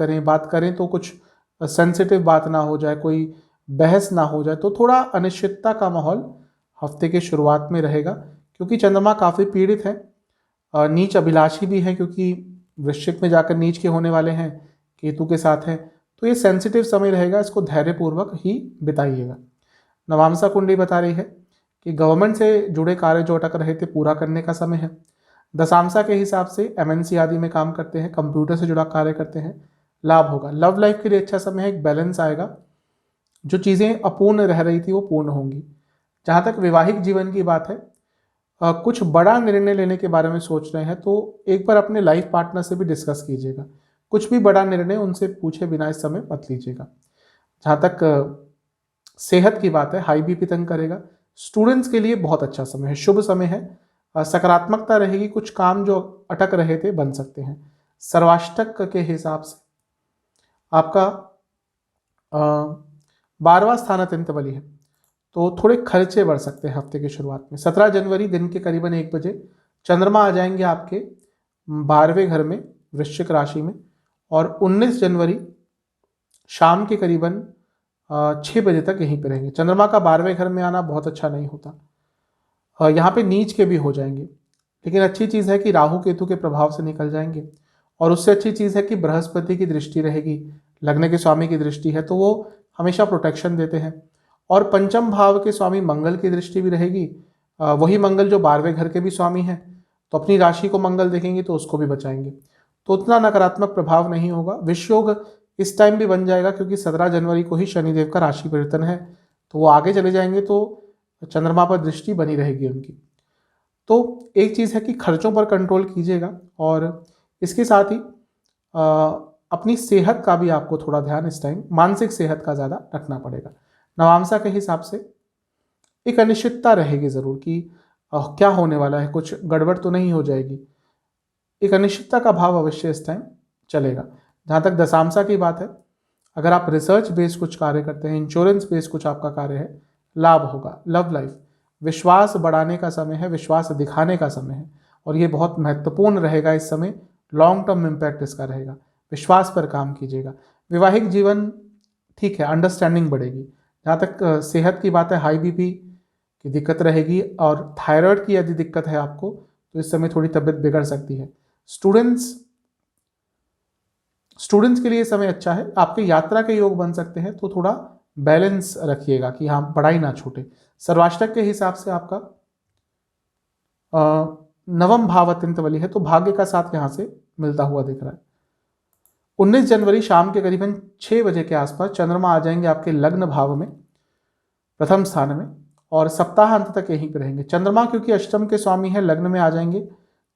करें तो कुछ सेंसिटिव बात ना हो जाए, कोई बहस ना हो जाए, तो थोड़ा अनिश्चितता का माहौल हफ्ते के शुरुआत में रहेगा। क्योंकि चंद्रमा काफ़ी पीड़ित है, नीच अभिलाषी भी है, क्योंकि वृश्चिक में जाकर नीच के होने वाले हैं, केतु के साथ हैं, तो ये सेंसिटिव समय रहेगा, इसको धैर्यपूर्वक ही बिताइएगा। नवांसा कुंडली बता रही है कि गवर्नमेंट से जुड़े कार्य जो अटक रहे थे पूरा करने का समय है। दशांशा के हिसाब से एमएनसी आदि में काम करते हैं, कंप्यूटर से जुड़ा कार्य करते हैं, लाभ होगा। लव लाइफ के लिए अच्छा समय है, एक बैलेंस आएगा, जो चीज़ें अपूर्ण रह रही थी वो पूर्ण होंगी। जहाँ तक वैवाहिक जीवन की बात है, कुछ बड़ा निर्णय लेने के बारे में सोच रहे हैं तो एक बार अपने लाइफ पार्टनर से भी डिस्कस कीजिएगा। कुछ भी बड़ा निर्णय उनसे पूछे बिना इस समय मत लीजिएगा। जहाँ तक सेहत की बात है, हाई बीपी तंग करेगा। स्टूडेंट्स के लिए बहुत अच्छा समय है, शुभ समय है, सकारात्मकता रहेगी, कुछ काम जो अटक रहे थे बन सकते हैं। सर्वाष्टक के हिसाब से आपका 12वां स्थान अत्यंत बली है, तो थोड़े खर्चे बढ़ सकते हैं हफ्ते की शुरुआत में। 17 जनवरी दिन के करीबन 1 बजे चंद्रमा आ जाएंगे आपके 12वें घर में वृश्चिक राशि में, और 19 जनवरी शाम के करीबन 6 बजे तक यहीं पर रहेंगे। चंद्रमा का 12वें घर में आना बहुत अच्छा नहीं होता, यहाँ पे नीच के भी हो जाएंगे। लेकिन अच्छी चीज़ है कि राहु केतु के प्रभाव से निकल जाएंगे, और उससे अच्छी चीज़ है कि बृहस्पति की दृष्टि रहेगी, लग्न के स्वामी की दृष्टि है, तो वो हमेशा प्रोटेक्शन देते हैं। और पंचम भाव के स्वामी मंगल की दृष्टि भी रहेगी, वही मंगल जो 12वें घर के भी स्वामी हैं, तो अपनी राशि को मंगल देखेंगे तो उसको भी बचाएंगे, तो उतना नकारात्मक प्रभाव नहीं होगा। विषयोग इस टाइम भी बन जाएगा, क्योंकि 17 जनवरी को ही शनिदेव का राशि परिवर्तन है, तो वो आगे चले जाएंगे, तो चंद्रमा पर दृष्टि बनी रहेगी उनकी। तो एक चीज़ है कि खर्चों पर कंट्रोल कीजिएगा, और इसके साथ ही अपनी सेहत का भी आपको थोड़ा ध्यान इस टाइम, मानसिक सेहत का ज़्यादा रखना पड़ेगा। नवांशा के हिसाब से एक अनिश्चितता रहेगी ज़रूर कि क्या होने वाला है, कुछ गड़बड़ तो नहीं हो जाएगी, एक अनिश्चितता का भाव अवश्य इस टाइम चलेगा। जहाँ तक दशांशा की बात है, अगर आप रिसर्च बेस्ड कुछ कार्य करते हैं, इंश्योरेंस बेस्ड कुछ आपका कार्य है, लाभ होगा। लव लाइफ, विश्वास बढ़ाने का समय है, विश्वास दिखाने का समय है और ये बहुत महत्वपूर्ण रहेगा इस समय। लॉन्ग टर्म इम्पैक्ट इसका रहेगा, विश्वास पर काम कीजिएगा। वैवाहिक जीवन ठीक है, अंडरस्टैंडिंग बढ़ेगी। जहाँ तक सेहत की बात है, हाई बीपी की दिक्कत रहेगी और थायराइड की यदि दिक्कत है आपको तो इस समय थोड़ी तबीयत बिगड़ सकती है। स्टूडेंट्स के लिए समय अच्छा है, आपके यात्रा के योग बन सकते हैं, तो थोड़ा बैलेंस रखिएगा कि हाँ पढ़ाई ना छूटे। सर्वाष्टक के हिसाब से आपका नवम भाव अत्यंत बली है, तो भाग्य का साथ यहाँ से मिलता हुआ दिख रहा है। 19 जनवरी शाम के करीबन 6 बजे के आसपास चंद्रमा आ जाएंगे आपके लग्न भाव में, प्रथम स्थान में, और सप्ताह अंत तक यहीं पर रहेंगे। चंद्रमा क्योंकि अष्टम के स्वामी है, लग्न में आ जाएंगे,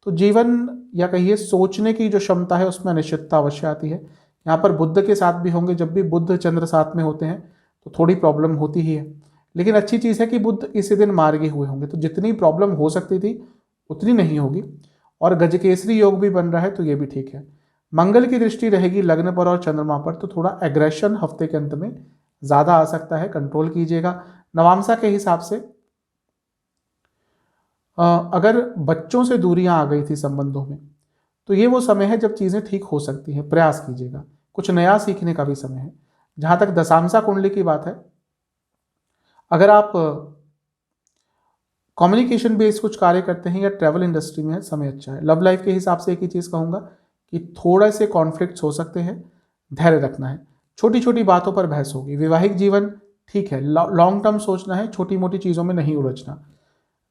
तो जीवन या कहिए सोचने की जो क्षमता है उसमें अनिश्चितता अवश्य आती है। यहाँ पर बुध के साथ भी होंगे, जब भी बुध चंद्र साथ में होते हैं तो थोड़ी प्रॉब्लम होती ही है, लेकिन अच्छी चीज़ है कि बुध इसी दिन मार्गी हुए होंगे, तो जितनी प्रॉब्लम हो सकती थी उतनी नहीं होगी। और गजकेसरी योग भी बन रहा है, तो ये भी ठीक है। मंगल की दृष्टि रहेगी लग्न पर और चंद्रमा पर, तो थोड़ा एग्रेशन हफ्ते के अंत में ज़्यादा आ सकता है, कंट्रोल कीजिएगा। नवांशा के हिसाब से अगर बच्चों से दूरियां आ गई थी संबंधों में, तो ये वो समय है जब चीज़ें ठीक हो सकती हैं, प्रयास कीजिएगा। कुछ नया सीखने का भी समय है। जहाँ तक दशांशा कुंडली की बात है, अगर आप कम्युनिकेशन बेस्ड कुछ कार्य करते हैं या ट्रैवल इंडस्ट्री में है, समय अच्छा है। लव लाइफ के हिसाब से एक ही चीज़ कहूँगा कि थोड़े से कॉन्फ्लिक्ट्स हो सकते हैं, धैर्य रखना है, छोटी छोटी बातों पर बहस होगी। वैवाहिक जीवन ठीक है, लॉन्ग टर्म सोचना है, छोटी मोटी चीज़ों में नहीं उलझना।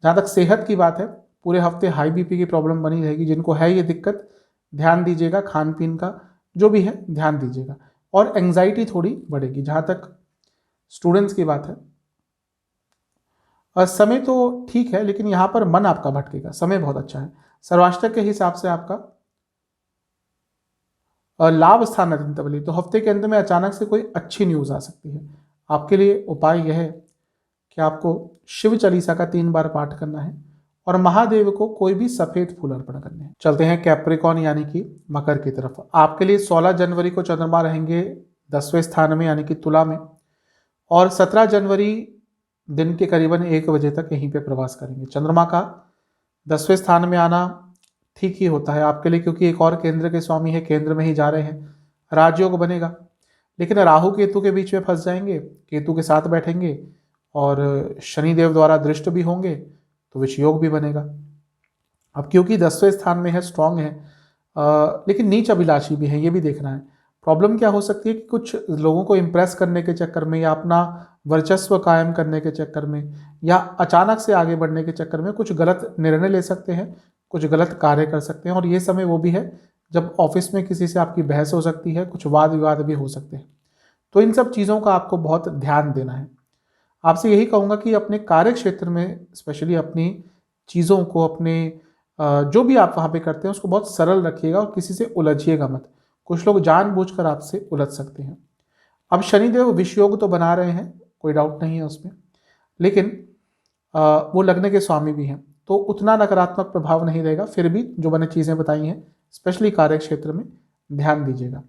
जहाँ तक सेहत की बात है, पूरे हफ्ते हाई बीपी की प्रॉब्लम बनी रहेगी। जिनको है ये दिक्कत, ध्यान दीजिएगा, खान पीन का जो भी है ध्यान दीजिएगा। और एंग्जाइटी थोड़ी बढ़ेगी। जहाँ तक स्टूडेंट्स की बात है, समय तो ठीक है, लेकिन यहाँ पर मन आपका भटकेगा। समय बहुत अच्छा है। सर्वाष्टक के हिसाब से आपका लाभ स्थान अत्यंत बली, तो हफ्ते के अंत में अचानक से कोई अच्छी न्यूज़ आ सकती है। आपके लिए उपाय यह है कि आपको शिव चालीसा का 3 बार पाठ करना है और महादेव को कोई भी सफेद फूल अर्पण करने हैं। चलते हैं कैप्रिकॉन यानी कि मकर की तरफ। आपके लिए 16 जनवरी को चंद्रमा रहेंगे 10वें स्थान में यानी कि तुला में, और 17 जनवरी दिन के करीबन 1 बजे तक यहीं पे प्रवास करेंगे। चंद्रमा का 10वें स्थान में आना ठीक ही होता है आपके लिए, क्योंकि एक और केंद्र के स्वामी है, केंद्र में ही जा रहे हैं, राजयोग बनेगा। लेकिन राहु केतु के बीच में फंस जाएंगे, केतु के साथ बैठेंगे और शनिदेव द्वारा दृष्ट भी होंगे, तो विषयोग भी बनेगा। अब क्योंकि 10वें स्थान में है, स्ट्रांग है, लेकिन नीच अभिलाषी भी है, ये भी देखना है। प्रॉब्लम क्या हो सकती है कि कुछ लोगों को इम्प्रेस करने के चक्कर में या अपना वर्चस्व कायम करने के चक्कर में या अचानक से आगे बढ़ने के चक्कर में कुछ गलत निर्णय ले सकते हैं, कुछ गलत कार्य कर सकते हैं। और ये समय वो भी है जब ऑफिस में किसी से आपकी बहस हो सकती है, कुछ वाद विवाद भी हो सकते हैं। तो इन सब चीज़ों का आपको बहुत ध्यान देना है। आपसे यही कहूँगा कि अपने कार्य क्षेत्र में स्पेशली अपनी चीज़ों को, अपने जो भी आप वहाँ पे करते हैं उसको बहुत सरल रखिएगा और किसी से उलझिएगा मत। कुछ लोग जानबूझकर आपसे उलझ सकते हैं। अब शनिदेव विषयोग तो बना रहे हैं, कोई डाउट नहीं है उसमें, लेकिन वो लग्न के स्वामी भी हैं, तो उतना नकारात्मक प्रभाव नहीं रहेगा। फिर भी जो मैंने चीज़ें बताई हैं स्पेशली कार्य क्षेत्र में ध्यान दीजिएगा।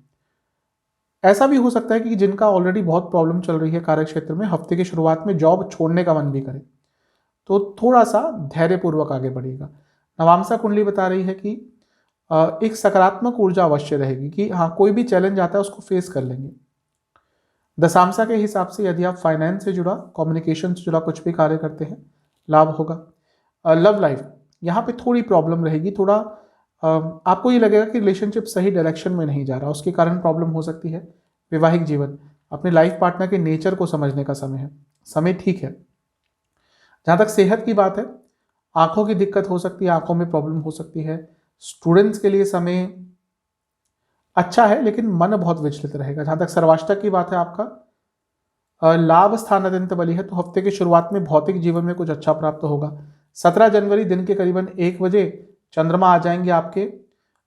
ऐसा भी हो सकता है कि जिनका ऑलरेडी बहुत प्रॉब्लम चल रही है कार्य क्षेत्र में, हफ्ते की शुरुआत में जॉब छोड़ने का मन भी करे, तो थोड़ा सा धैर्यपूर्वक आगे बढ़िएगा। नवांशा कुंडली बता रही है कि एक सकारात्मक ऊर्जा अवश्य रहेगी कि हाँ कोई भी चैलेंज आता है उसको फेस कर लेंगे। दशांशा के हिसाब से यदि आप फाइनेंस से जुड़ा, कम्युनिकेशन से जुड़ा कुछ भी कार्य करते हैं, लाभ होगा। लव लाइफ यहाँ पे थोड़ी प्रॉब्लम रहेगी, थोड़ा आपको ये लगेगा कि रिलेशनशिप सही डायरेक्शन में नहीं जा रहा, उसके कारण प्रॉब्लम हो सकती है। वैवाहिक जीवन, अपने लाइफ पार्टनर के नेचर को समझने का समय है, समय ठीक है। जहाँ तक सेहत की बात है, आंखों की दिक्कत हो सकती है, आंखों में प्रॉब्लम हो सकती है। स्टूडेंट्स के लिए समय अच्छा है, लेकिन मन बहुत विचलित रहेगा। जहाँ तक सर्वाष्टक की बात है, आपका लाभ स्थान अत्यंत बली है, तो हफ्ते की शुरुआत में भौतिक जीवन में कुछ अच्छा प्राप्त होगा। 17 जनवरी दिन के करीबन 1 बजे चंद्रमा आ जाएंगे आपके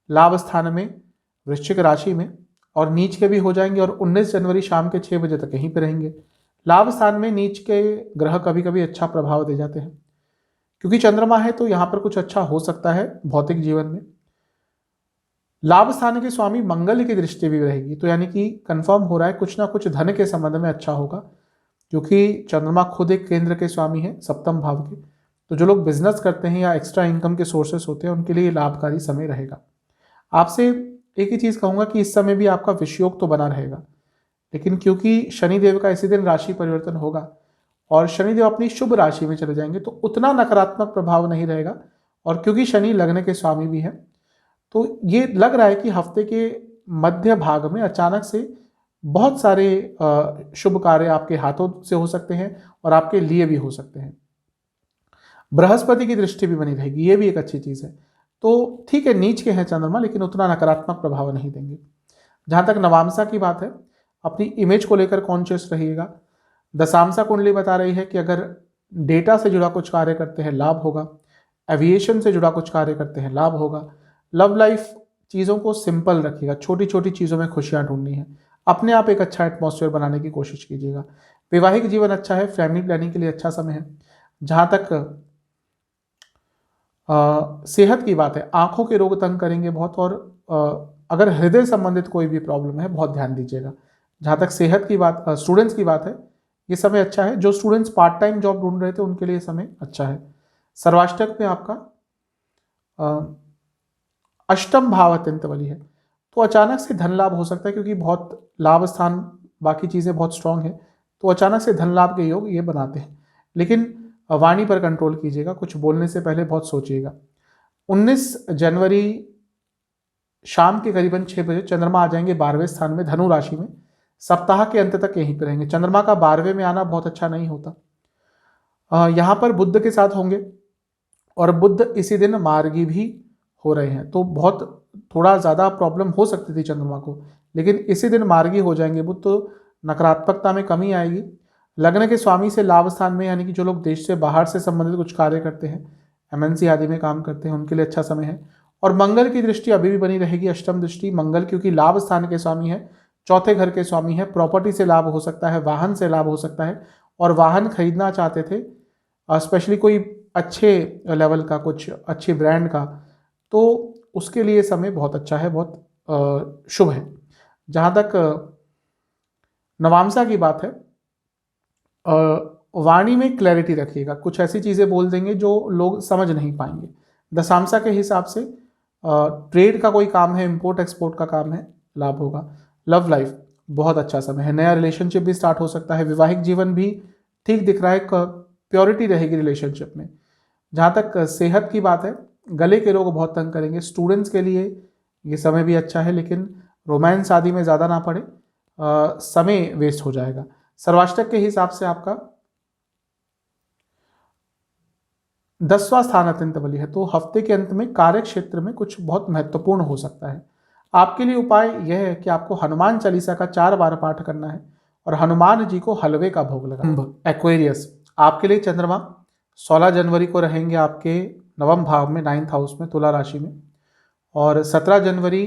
लाभ स्थान में, वृश्चिक राशि में, और नीच के भी हो जाएंगे, और 19 जनवरी शाम के 6 बजे तक यहीं पर रहेंगे। लाभ स्थान में नीच के ग्रह कभी कभी अच्छा प्रभाव दे जाते हैं, क्योंकि चंद्रमा है तो यहाँ पर कुछ अच्छा हो सकता है भौतिक जीवन में। लाभ स्थान के स्वामी मंगल की दृष्टि भी रहेगी, तो यानी कि कंफर्म हो रहा है कुछ ना कुछ धन के संबंध में अच्छा होगा। क्योंकि चंद्रमा खुद एक केंद्र के स्वामी है, सप्तम भाव के। तो जो लोग बिजनेस करते हैं या एक्स्ट्रा इनकम के सोर्सेस होते हैं उनके लिए लाभकारी समय रहेगा। आपसे एक ही चीज़ कहूँगा कि इस समय भी आपका विषयोग तो बना रहेगा, लेकिन क्योंकि शनिदेव का इसी दिन राशि परिवर्तन होगा और शनिदेव अपनी शुभ राशि में चले जाएंगे तो उतना नकारात्मक प्रभाव नहीं रहेगा। और क्योंकि शनि लग्न के स्वामी भी है तो ये लग रहा है कि हफ्ते के मध्य भाग में अचानक से बहुत सारे शुभ कार्य आपके हाथों से हो सकते हैं और आपके लिए भी हो सकते हैं। बृहस्पति की दृष्टि भी बनी रहेगी, ये भी एक अच्छी चीज़ है। तो ठीक है, नीच के हैं चंद्रमा, लेकिन उतना नकारात्मक प्रभाव नहीं देंगे। जहाँ तक नवामसा की बात है, अपनी इमेज को लेकर कॉन्शियस रहिएगा। दशामसा कुंडली बता रही है कि अगर डेटा से जुड़ा कुछ कार्य करते हैं लाभ होगा, एविएशन से जुड़ा कुछ कार्य करते हैं लाभ होगा। लव लाइफ चीज़ों को सिंपल रखिएगा, छोटी छोटी चीज़ों में खुशियाँ ढूंढनी है, अपने आप एक अच्छा एटमॉस्फेयर बनाने की कोशिश कीजिएगा। वैवाहिक जीवन अच्छा है, फैमिली प्लानिंग के लिए अच्छा समय है। जहाँ तक सेहत की बात है, आंखों के रोग तंग करेंगे बहुत, और अगर हृदय संबंधित कोई भी प्रॉब्लम है बहुत ध्यान दीजिएगा। जहाँ तक सेहत की बात, स्टूडेंट्स की बात है, ये समय अच्छा है। जो स्टूडेंट्स पार्ट टाइम जॉब ढूंढ रहे थे उनके लिए समय अच्छा है। सर्वाष्टक में आपका अष्टम भाव अत्यंत बली है, तो अचानक से धन लाभ हो सकता है, क्योंकि बहुत लाभ स्थान बाकी चीज़ें बहुत स्ट्रांग है, तो अचानक से धन लाभ के योग ये बनाते हैं। लेकिन वाणी पर कंट्रोल कीजिएगा, कुछ बोलने से पहले बहुत सोचिएगा। 19 जनवरी शाम के करीबन 6 बजे चंद्रमा आ जाएंगे 12वें स्थान में, धनु राशि में। सप्ताह के अंत तक यहीं पर रहेंगे। चंद्रमा का 12वें में आना बहुत अच्छा नहीं होता। यहाँ पर बुध के साथ होंगे और बुध इसी दिन मार्गी भी हो रहे हैं, तो बहुत थोड़ा ज़्यादा प्रॉब्लम हो सकती थी चंद्रमा को, लेकिन इसी दिन मार्गी हो जाएंगे बुध, तो नकारात्मकता में कमी आएगी। लग्न के स्वामी से लाभ स्थान में, यानी कि जो लोग देश से बाहर से संबंधित कुछ कार्य करते हैं, एमएनसी आदि में काम करते हैं, उनके लिए अच्छा समय है। और मंगल की दृष्टि अभी भी बनी रहेगी, अष्टम दृष्टि मंगल, क्योंकि लाभ स्थान के स्वामी है, चौथे घर के स्वामी है। प्रॉपर्टी से लाभ हो सकता है, वाहन से लाभ हो सकता है, और वाहन खरीदना चाहते थे, स्पेशली कोई अच्छे लेवल का, कुछ अच्छे ब्रांड का, तो उसके लिए समय बहुत अच्छा है, बहुत शुभ है। जहाँ तक नवामसा की बात है, वाणी में क्लैरिटी रखिएगा, कुछ ऐसी चीज़ें बोल देंगे जो लोग समझ नहीं पाएंगे। दशामसा के हिसाब से ट्रेड का कोई काम है, इंपोर्ट एक्सपोर्ट का काम है, लाभ होगा। लव लाइफ बहुत अच्छा समय है, नया रिलेशनशिप भी स्टार्ट हो सकता है। वैवाहिक जीवन भी ठीक दिख रहा है, प्योरिटी रहेगी रिलेशनशिप में। जहाँ तक सेहत की बात है, गले के रोग बहुत तंग करेंगे। स्टूडेंट्स के लिए ये समय भी अच्छा है, लेकिन रोमांस आदि में ज़्यादा ना पड़े, समय वेस्ट हो जाएगा। सर्वाष्टक के हिसाब से आपका 10वां स्थान अत्यंत बली है, तो हफ्ते के अंत में कार्य क्षेत्र में कुछ बहुत महत्वपूर्ण हो सकता है। आपके लिए उपाय यह है कि आपको हनुमान चालीसा का 4 बार पाठ करना है और हनुमान जी को हलवे का भोग लगाना। एक्वेरियस, आपके लिए चंद्रमा 16 जनवरी को रहेंगे आपके नवम भाव में, 9th हाउस में, तुला राशि में, और 17 जनवरी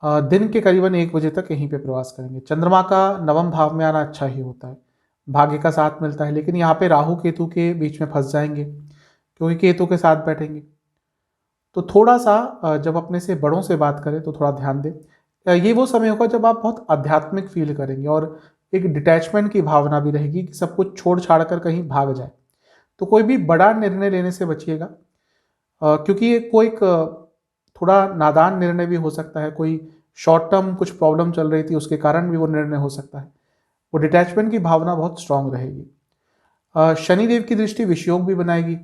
दिन के करीबन 1 बजे तक यहीं पे प्रवास करेंगे। चंद्रमा का नवम भाव में आना अच्छा ही होता है, भाग्य का साथ मिलता है, लेकिन यहाँ पे राहु केतु के बीच में फंस जाएंगे, क्योंकि केतु के साथ बैठेंगे। तो थोड़ा सा जब अपने से बड़ों से बात करें तो थोड़ा ध्यान दें। ये वो समय होगा जब आप बहुत आध्यात्मिक फील करेंगे और एक डिटैचमेंट की भावना भी रहेगी कि सब कुछ छोड़ छाड़ कर कहीं भाग जाए। तो कोई भी बड़ा निर्णय लेने से बचिएगा, क्योंकि ये कोई थोड़ा नादान निर्णय भी हो सकता है। कोई शॉर्ट टर्म कुछ प्रॉब्लम चल रही थी, उसके कारण भी वो निर्णय हो सकता है। वो डिटैचमेंट की भावना बहुत स्ट्रांग रहेगी। शनिदेव की दृष्टि विषयोग भी बनाएगी।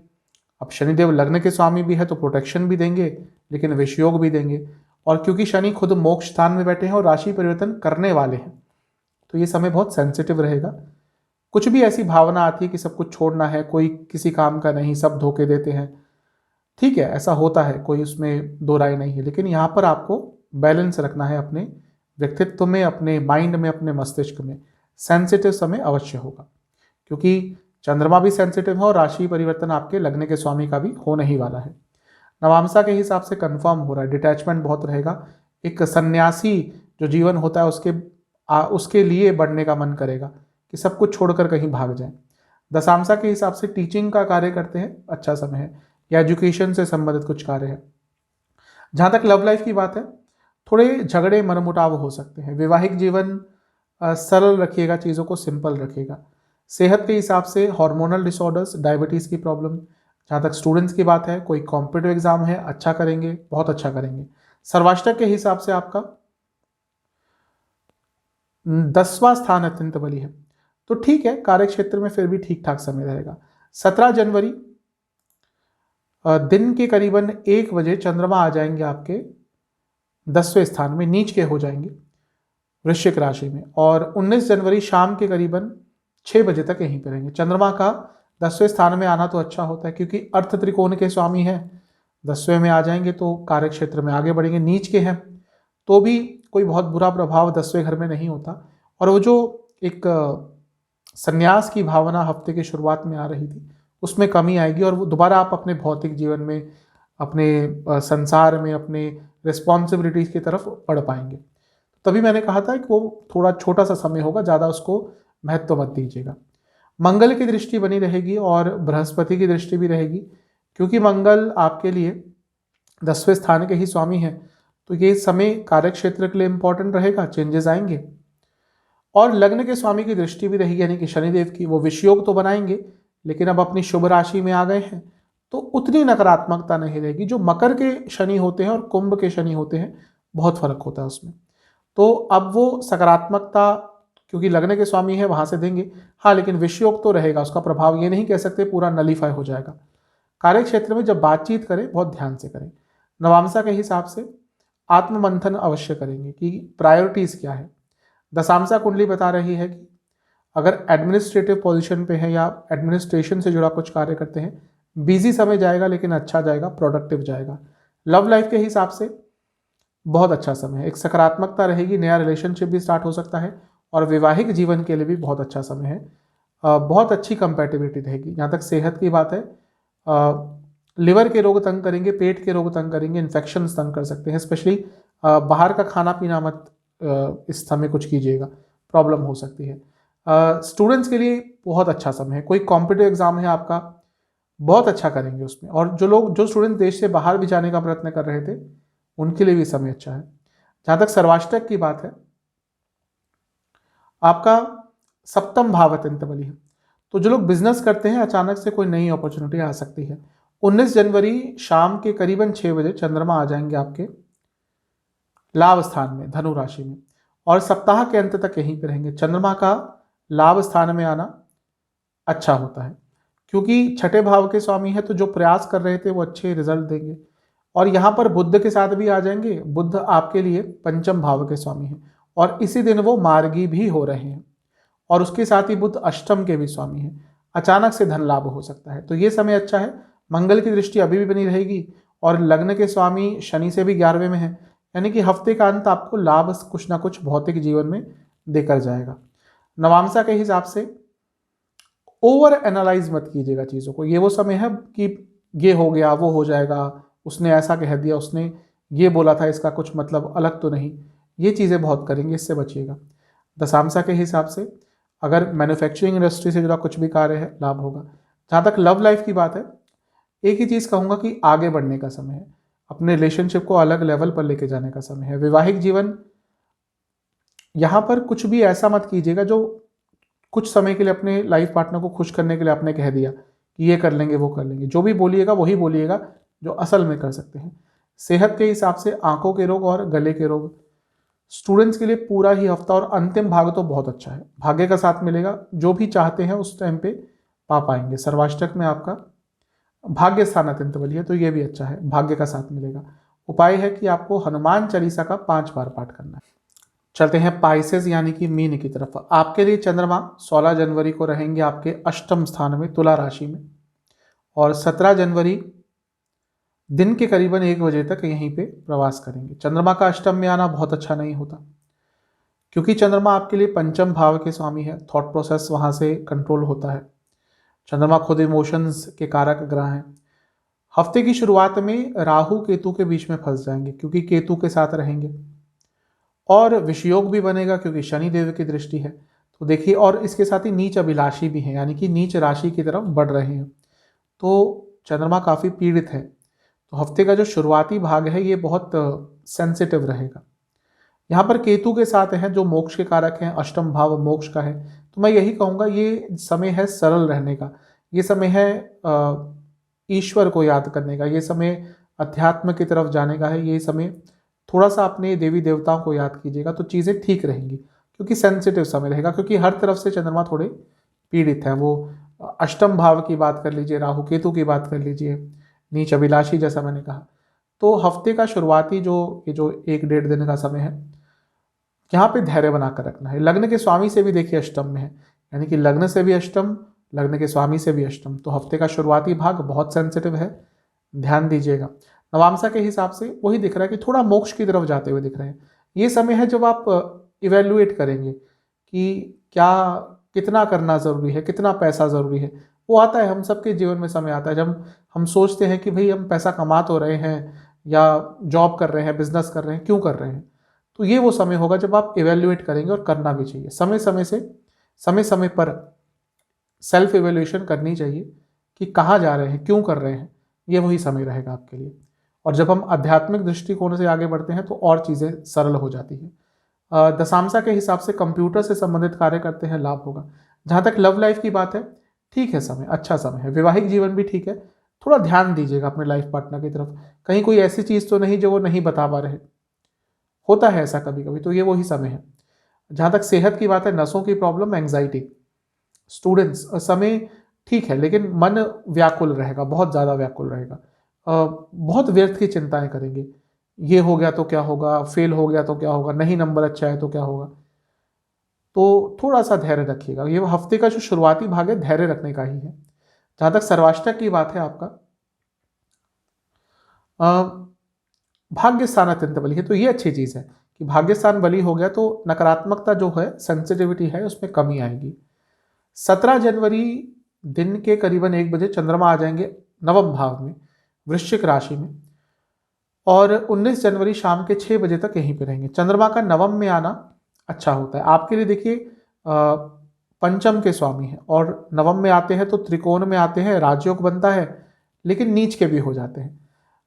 अब शनिदेव लग्न के स्वामी भी है तो प्रोटेक्शन भी देंगे, लेकिन विषयोग भी देंगे। और क्योंकि शनि खुद मोक्ष स्थान में बैठे हैं और राशि परिवर्तन करने वाले हैं, तो ये समय बहुत सेंसिटिव रहेगा। कुछ भी ऐसी भावना आती है कि सब कुछ छोड़ना है, कोई किसी काम का नहीं, सब धोखे देते हैं, ठीक है, ऐसा होता है, कोई उसमें दो राय नहीं है, लेकिन यहाँ पर आपको बैलेंस रखना है अपने व्यक्तित्व में, अपने माइंड में, अपने मस्तिष्क में। सेंसिटिव समय अवश्य होगा, क्योंकि चंद्रमा भी सेंसिटिव है और राशि परिवर्तन आपके लगने के स्वामी का भी होने ही वाला है। नवामसा के हिसाब से कंफर्म हो रहा है, डिटैचमेंट बहुत रहेगा। एक सन्यासी जो जीवन होता है उसके लिए बढ़ने का मन करेगा कि सब कुछ छोड़कर कहीं भाग जाए। दशामसा के हिसाब से टीचिंग का कार्य करते हैं, अच्छा समय है, या एजुकेशन से संबंधित कुछ कार्य है। जहाँ तक लव लाइफ की बात है, थोड़े झगड़े मनमुटाव हो सकते हैं। वैवाहिक जीवन सरल रखिएगा, चीज़ों को सिंपल रखिएगा। सेहत के हिसाब से हार्मोनल डिसऑर्डर्स, डायबिटीज़ की प्रॉब्लम। जहाँ तक स्टूडेंट्स की बात है, कोई कॉम्पिटिटिव एग्जाम है, अच्छा करेंगे, बहुत अच्छा करेंगे। सर्वाष्टक के हिसाब से आपका 10वां स्थान अत्यंत बली है, तो ठीक है, कार्य क्षेत्र में फिर भी ठीक ठाक समय रहेगा। 17 जनवरी दिन के करीबन 1 बजे चंद्रमा आ जाएंगे आपके 10वें स्थान में, नीच के हो जाएंगे वृश्चिक राशि में, और 19 जनवरी शाम के करीबन 6 बजे तक यहीं पर रहेंगे। चंद्रमा का 10वें स्थान में आना तो अच्छा होता है, क्योंकि अर्थ त्रिकोण के स्वामी हैं, 10वें में आ जाएंगे तो कार्य क्षेत्र में आगे बढ़ेंगे। नीच के हैं तो भी कोई बहुत बुरा प्रभाव 10वें घर में नहीं होता, और वो जो एक संन्यास की भावना हफ्ते की शुरुआत में आ रही थी, उसमें कमी आएगी, और वो दोबारा आप अपने भौतिक जीवन में, अपने संसार में, अपने रिस्पॉन्सिबिलिटीज़ की तरफ बढ़ पाएंगे। तभी मैंने कहा था कि वो थोड़ा छोटा सा समय होगा, ज़्यादा उसको महत्व मत दीजिएगा। मंगल की दृष्टि बनी रहेगी और बृहस्पति की दृष्टि भी रहेगी, क्योंकि मंगल आपके लिए 10वें स्थान के ही स्वामी हैं, तो ये समय कार्य क्षेत्र के लिए इंपॉर्टेंट रहेगा, चेंजेस आएंगे। और लग्न के स्वामी की दृष्टि भी रहेगी, यानी कि शनिदेव की, वो विषयोग तो बनाएंगे, लेकिन अब अपनी शुभ राशि में आ गए हैं तो उतनी नकारात्मकता नहीं रहेगी। जो मकर के शनि होते हैं और कुंभ के शनि होते हैं, बहुत फर्क होता है उसमें। तो अब वो सकारात्मकता, क्योंकि लग्न के स्वामी है, वहां से देंगे। हाँ, लेकिन विषयोग तो रहेगा, उसका प्रभाव ये नहीं कह सकते पूरा नलीफाई हो जाएगा। कार्य क्षेत्र में जब बातचीत करें, बहुत ध्यान से करें। नवांशा के हिसाब से आत्ममंथन अवश्य करेंगे कि प्रायोरिटीज क्या है। दशांशा कुंडली बता रही है कि अगर एडमिनिस्ट्रेटिव पोजीशन पे है या एडमिनिस्ट्रेशन से जुड़ा कुछ कार्य करते हैं, बिजी समय जाएगा, लेकिन अच्छा जाएगा, प्रोडक्टिव जाएगा। लव लाइफ के हिसाब से बहुत अच्छा समय है, एक सकारात्मकता रहेगी, नया रिलेशनशिप भी स्टार्ट हो सकता है, और वैवाहिक जीवन के लिए भी बहुत अच्छा समय है, बहुत अच्छी कंपैटिबिलिटी रहेगी। जहाँ तक सेहत की बात है, लिवर के रोग तंग करेंगे, पेट के रोग तंग करेंगे, इन्फेक्शन तंग कर सकते हैं। स्पेशली बाहर का खाना पीना मत इस समय कुछ कीजिएगा, प्रॉब्लम हो सकती है। स्टूडेंट्स के लिए बहुत अच्छा समय है, कोई कॉम्पिटिटिव एग्जाम है आपका, बहुत अच्छा करेंगे उसमें। और जो स्टूडेंट देश से बाहर भी जाने का प्रयत्न कर रहे थे, उनके लिए भी समय अच्छा है। जहाँ तक सर्वाष्टक की बात है, आपका 7वां भाव अत्यंत बली है, तो जो लोग बिजनेस करते हैं, अचानक से कोई नई अपॉर्चुनिटी आ सकती है। 19 जनवरी शाम के करीबन 6 बजे चंद्रमा आ जाएंगे आपके लाभ स्थान में, धनु राशि में, और सप्ताह के अंत तक यहीं पे रहेंगे। चंद्रमा का लाभ स्थान में आना अच्छा होता है, क्योंकि छठे भाव के स्वामी है, तो जो प्रयास कर रहे थे वो अच्छे रिजल्ट देंगे। और यहाँ पर बुध के साथ भी आ जाएंगे, बुध आपके लिए 5वें भाव के स्वामी हैं, और इसी दिन वो मार्गी भी हो रहे हैं, और उसके साथ ही बुध अष्टम के भी स्वामी हैं। अचानक से धन लाभ हो सकता है, तो ये समय अच्छा है। मंगल की दृष्टि अभी भी बनी रहेगी, और लग्न के स्वामी शनि से भी 11वें में है, यानी कि हफ्ते का अंत आपको लाभ कुछ ना कुछ भौतिक जीवन में देकर जाएगा। नवांशा के हिसाब से ओवर एनालाइज मत कीजिएगा चीज़ों को। ये वो समय है कि ये हो गया, वो हो जाएगा, उसने ऐसा कह दिया, उसने ये बोला था, इसका कुछ मतलब अलग तो नहीं, ये चीज़ें बहुत करेंगे, इससे बचिएगा। दशांशा के हिसाब से अगर मैन्युफैक्चरिंग इंडस्ट्री से जुड़ा कुछ भी कार्य है, लाभ होगा। जहाँ तक लव लाइफ की बात है, एक ही चीज़ कहूँगा कि आगे बढ़ने का समय है, अपने रिलेशनशिप को अलग लेवल पर लेके जाने का समय है। वैवाहिक जीवन, यहाँ पर कुछ भी ऐसा मत कीजिएगा जो कुछ समय के लिए अपने लाइफ पार्टनर को खुश करने के लिए आपने कह दिया कि ये कर लेंगे, वो कर लेंगे। जो भी बोलिएगा वही बोलिएगा जो असल में कर सकते हैं। सेहत के हिसाब से आंखों के रोग और गले के रोग, स्टूडेंट्स के लिए पूरा ही हफ्ता और अंतिम भाग तो बहुत अच्छा है, भाग्य का साथ मिलेगा, जो भी चाहते हैं उस टाइम पे पा पाएंगे। सर्वाष्टक में आपका भाग्य स्थान अत्यंत बली है, तो ये भी अच्छा है, भाग्य का साथ मिलेगा। उपाय है कि आपको हनुमान चालीसा का 5 बार पाठ करना है। चलते हैं पाइसेस यानी कि मीन की तरफ। आपके लिए चंद्रमा 16 जनवरी को रहेंगे आपके अष्टम स्थान में, तुला राशि में, और 17 जनवरी दिन के करीबन 1 बजे तक यहीं पे प्रवास करेंगे। चंद्रमा का अष्टम में आना बहुत अच्छा नहीं होता, क्योंकि चंद्रमा आपके लिए 5वें भाव के स्वामी है, थॉट प्रोसेस वहां से कंट्रोल होता है। चंद्रमा खुद इमोशंस के कारक ग्रह हैं। हफ्ते की शुरुआत में राहु केतु के बीच में फंस जाएंगे, क्योंकि केतु के साथ रहेंगे, और विषयोग भी बनेगा क्योंकि शनि देव की दृष्टि है। तो देखिए, और इसके साथ ही नीच अभिलाषी भी हैं, यानी कि नीच राशि की तरफ बढ़ रहे हैं, तो चंद्रमा काफ़ी पीड़ित है। तो हफ्ते का जो शुरुआती भाग है ये बहुत सेंसिटिव रहेगा। यहाँ पर केतु के साथ है जो मोक्ष के कारक हैं, अष्टम भाव मोक्ष का है, तो मैं यही कहूँगा ये समय है सरल रहने का, ये समय है ईश्वर को याद करने का, ये समय अध्यात्म की तरफ जाने का है, ये समय थोड़ा सा अपने देवी देवताओं को याद कीजिएगा तो चीज़ें ठीक रहेंगी, क्योंकि सेंसिटिव समय रहेगा, क्योंकि हर तरफ से चंद्रमा थोड़े पीड़ित है। वो अष्टम भाव की बात कर लीजिए, राहु केतु की बात कर लीजिए, नीच अभिलाषी जैसा मैंने कहा। तो हफ्ते का शुरुआती ये जो 1-1.5 दिन का समय है, यहाँ पे धैर्य बनाकर रखना है। लग्न के स्वामी से भी देखिए अष्टम में है, यानी कि लग्न से भी अष्टम, लग्न के स्वामी से भी अष्टम, तो हफ्ते का शुरुआती भाग बहुत सेंसिटिव है, ध्यान दीजिएगा। नवांशा के हिसाब से वही दिख रहा है कि थोड़ा मोक्ष की तरफ जाते हुए दिख रहे हैं। ये समय है जब आप इवेल्युएट करेंगे कि क्या कितना करना ज़रूरी है, कितना पैसा ज़रूरी है। वो आता है, हम सबके जीवन में समय आता है जब हम सोचते हैं कि भाई हम पैसा कमा तो रहे हैं या जॉब कर रहे हैं, बिजनेस कर रहे हैं, क्यों कर रहे हैं। तो ये वो समय होगा जब आप इवेल्युएट करेंगे, और करना भी चाहिए। समय समय पर सेल्फ इवेल्युएशन करनी चाहिए कि कहाँ जा रहे हैं, क्यों कर रहे हैं। ये वही समय रहेगा आपके लिए। और जब हम आध्यात्मिक दृष्टिकोण से आगे बढ़ते हैं तो और चीज़ें सरल हो जाती है। दशांशा के हिसाब से कंप्यूटर से संबंधित कार्य करते हैं, लाभ होगा। जहाँ तक लव लाइफ की बात है, ठीक है, समय अच्छा समय है। वैवाहिक जीवन भी ठीक है, थोड़ा ध्यान दीजिएगा अपने लाइफ पार्टनर की तरफ, कहीं कोई ऐसी चीज़ तो नहीं जो वो नहीं बता पा रहे, होता है ऐसा कभी कभी, तो ये वही समय है। जहाँ तक सेहत की बात है, नसों की प्रॉब्लम, एंग्जाइटी, स्टूडेंट्स, समय ठीक है, लेकिन मन व्याकुल रहेगा, बहुत ज़्यादा व्याकुल रहेगा। बहुत व्यर्थ की चिंताएं करेंगे, ये हो गया तो क्या होगा, फेल हो गया तो क्या होगा, नहीं नंबर अच्छा है तो क्या होगा। तो थोड़ा सा धैर्य रखिएगा। ये हफ्ते का जो शुरुआती भाग है धैर्य रखने का ही है। जहाँ तक सर्वाष्टक की बात है, आपका भाग्य स्थान अत्यंत बली है, तो ये अच्छी चीज़ है कि भाग्य स्थान बली हो गया तो नकारात्मकता जो है, सेंसिटिविटी है, उसमें कमी आएगी। 17 जनवरी दिन के करीबन 1 बजे चंद्रमा आ जाएंगे नवम भाव में, वृश्चिक राशि में, और 19 जनवरी शाम के 6 बजे तक यहीं पे रहेंगे। चंद्रमा का नवम में आना अच्छा होता है आपके लिए। देखिए, पंचम के स्वामी है और नवम में आते हैं तो त्रिकोण में आते हैं, राजयोग बनता है, लेकिन नीच के भी हो जाते हैं।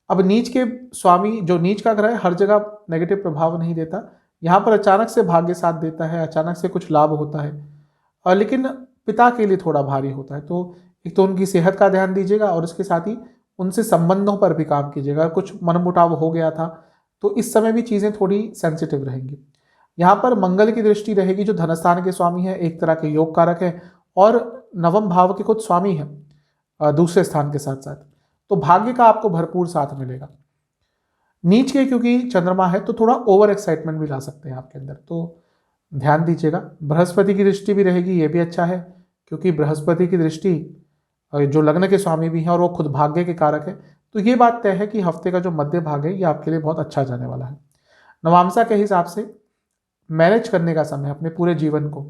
अब नीच के स्वामी, जो नीच का ग्रह है, हर जगह नेगेटिव प्रभाव नहीं देता, यहाँ पर अचानक से भाग्य साथ देता है, अचानक से कुछ लाभ होता है, लेकिन पिता के लिए थोड़ा भारी होता है। तो एक तो उनकी सेहत का ध्यान दीजिएगा, और इसके साथ ही उनसे संबंधों पर भी काम कीजिएगा। कुछ मनमुटाव हो गया था तो इस समय भी चीज़ें थोड़ी सेंसिटिव रहेंगी। यहाँ पर मंगल की दृष्टि रहेगी, जो धनस्थान के स्वामी है, एक तरह के योग कारक है, और नवम भाव के खुद स्वामी है दूसरे स्थान के साथ साथ, तो भाग्य का आपको भरपूर साथ मिलेगा। नीच के क्योंकि चंद्रमा है तो थोड़ा ओवर एक्साइटमेंट भी ला सकते हैं आपके अंदर, तो ध्यान दीजिएगा। बृहस्पति की दृष्टि भी रहेगी, ये भी अच्छा है, क्योंकि बृहस्पति की दृष्टि जो लग्न के स्वामी भी हैं और वो खुद भाग्य के कारक है। तो ये बात तय है कि हफ्ते का जो मध्य भाग है ये आपके लिए बहुत अच्छा जाने वाला है। नवांशा के हिसाब से मैनेज करने का समय, अपने पूरे जीवन को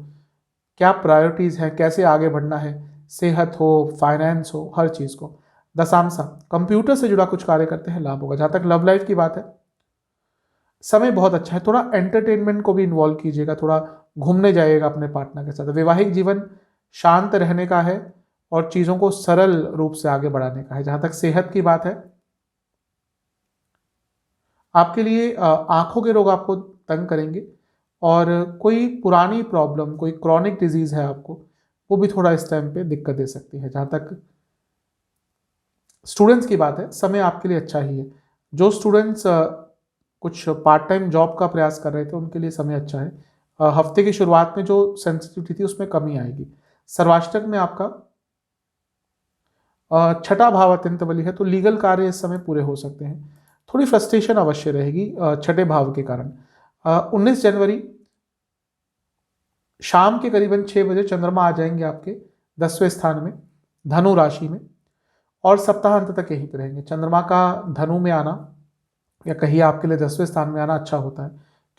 क्या प्रायोरिटीज़ हैं, कैसे आगे बढ़ना है, सेहत हो, फाइनेंस हो, हर चीज़ को। दशांशा कंप्यूटर से जुड़ा कुछ कार्य करते हैं, लाभ होगा। जहाँ तक लव लाइफ की बात है, समय बहुत अच्छा है, थोड़ा एंटरटेनमेंट को भी इन्वॉल्व कीजिएगा, थोड़ा घूमने जाइएगा अपने पार्टनर के साथ। वैवाहिक जीवन शांत रहने का है और चीज़ों को सरल रूप से आगे बढ़ाने का है। जहाँ तक सेहत की बात है, आपके लिए आंखों के रोग आपको तंग करेंगे, और कोई पुरानी प्रॉब्लम, कोई क्रॉनिक डिजीज़ है आपको, वो भी थोड़ा इस टाइम पे दिक्कत दे सकती है। जहाँ तक स्टूडेंट्स की बात है, समय आपके लिए अच्छा ही है। जो स्टूडेंट्स कुछ पार्ट टाइम जॉब का प्रयास कर रहे थे उनके लिए समय अच्छा है। हफ्ते की शुरुआत में जो सेंसिटिविटी थी उसमें कमी आएगी। सर्वाष्टक में आपका छठा भाव अत्यंत बली है, तो लीगल कार्य इस समय पूरे हो सकते हैं। थोड़ी फ्रस्ट्रेशन अवश्य रहेगी छठे भाव के कारण। 19 जनवरी शाम के करीबन 6 बजे चंद्रमा आ जाएंगे आपके 10वें स्थान में, धनु राशि में, और सप्ताह अंत तक यहीं पर रहेंगे। चंद्रमा का धनु में आना या कहिए आपके लिए 10वें स्थान में आना अच्छा होता है,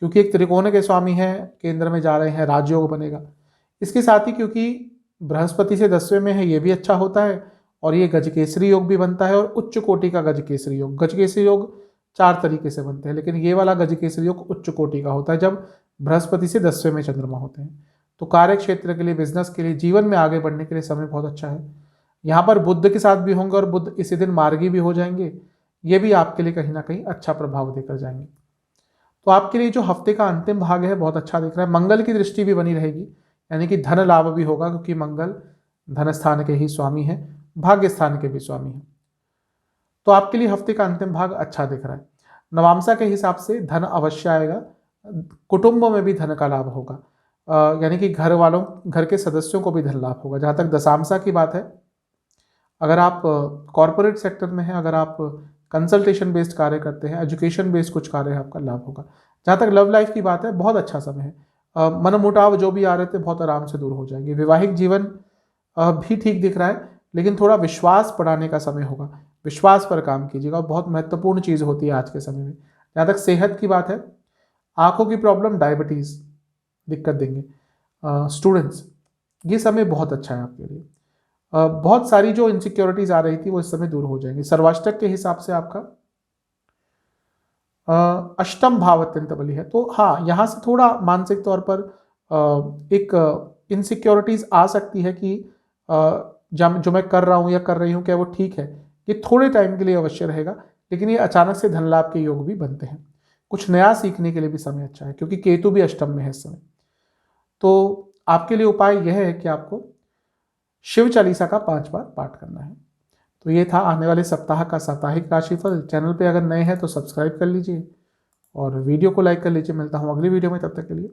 क्योंकि एक त्रिकोण के स्वामी हैं, केंद्र में जा रहे हैं, राजयोग बनेगा। इसके साथ ही क्योंकि बृहस्पति से 10वें में है, ये भी अच्छा होता है, और ये गजकेसरी योग भी बनता है, और उच्च कोटि का गजकेसरी योग। गजकेसरी योग 4 तरीके से बनते हैं, लेकिन ये वाला गजकेसरी योग उच्च कोटि का होता है जब बृहस्पति से 10वें में चंद्रमा होते हैं। तो कार्य क्षेत्र के लिए, बिजनेस के लिए, जीवन में आगे बढ़ने के लिए समय बहुत अच्छा है। यहाँ पर बुध के साथ भी होंगे, और बुध इसी दिन मार्गी भी हो जाएंगे, ये भी आपके लिए कहीं ना कहीं अच्छा प्रभाव देकर जाएंगे। तो आपके लिए जो हफ्ते का अंतिम भाग है बहुत अच्छा दिख रहा है। मंगल की दृष्टि भी बनी रहेगी, यानी कि धन लाभ भी होगा, क्योंकि मंगल धन स्थान के ही स्वामी है, भाग्य स्थान के भी स्वामी है। तो आपके लिए हफ्ते का अंतिम भाग अच्छा दिख रहा है। नवांशा के हिसाब से धन अवश्य आएगा, कुटुंबों में भी धन का लाभ होगा, यानी कि घर के सदस्यों को भी धन लाभ होगा। जहाँ तक दशांशा की बात है, अगर आप कॉरपोरेट सेक्टर में हैं, अगर आप कंसल्टेशन बेस्ड कार्य करते हैं, एजुकेशन बेस्ड कुछ कार्य है, आपका लाभ होगा। जहाँ तक लव लाइफ की बात है, बहुत अच्छा समय है। मनमुटाव जो भी आ रहे थे बहुत आराम से दूर हो जाएंगे। वैवाहिक जीवन भी ठीक दिख रहा है, लेकिन थोड़ा विश्वास बढ़ाने का समय होगा, विश्वास पर काम कीजिएगा, बहुत महत्वपूर्ण चीज़ होती है आज के समय में। जहाँ तक सेहत की बात है, आंखों की प्रॉब्लम, डायबिटीज़ दिक्कत देंगे। स्टूडेंट्स, ये समय बहुत अच्छा है आपके लिए। बहुत सारी जो इनसिक्योरिटीज आ रही थी वो इस समय दूर हो जाएंगी। सर्वाष्टक के हिसाब से आपका अष्टम भाव अत्यंत बली है, तो हाँ, यहाँ से थोड़ा मानसिक तौर पर एक इनसिक्योरिटीज आ सकती है कि जो मैं कर रहा हूँ या कर रही हूँ क्या वो ठीक है। ये थोड़े टाइम के लिए अवश्य रहेगा, लेकिन ये अचानक से धन लाभ के योग भी बनते हैं। कुछ नया सीखने के लिए भी समय अच्छा है, क्योंकि केतु भी अष्टम में है इस समय। तो आपके लिए उपाय यह है कि आपको शिव चालीसा का 5 बार पाठ करना है। तो ये था आने वाले सप्ताह का साप्ताहिक राशिफल। चैनल पे अगर नए हैं तो सब्सक्राइब कर लीजिए और वीडियो को लाइक कर लीजिए। मिलता हूँ अगली वीडियो में, तब तक के लिए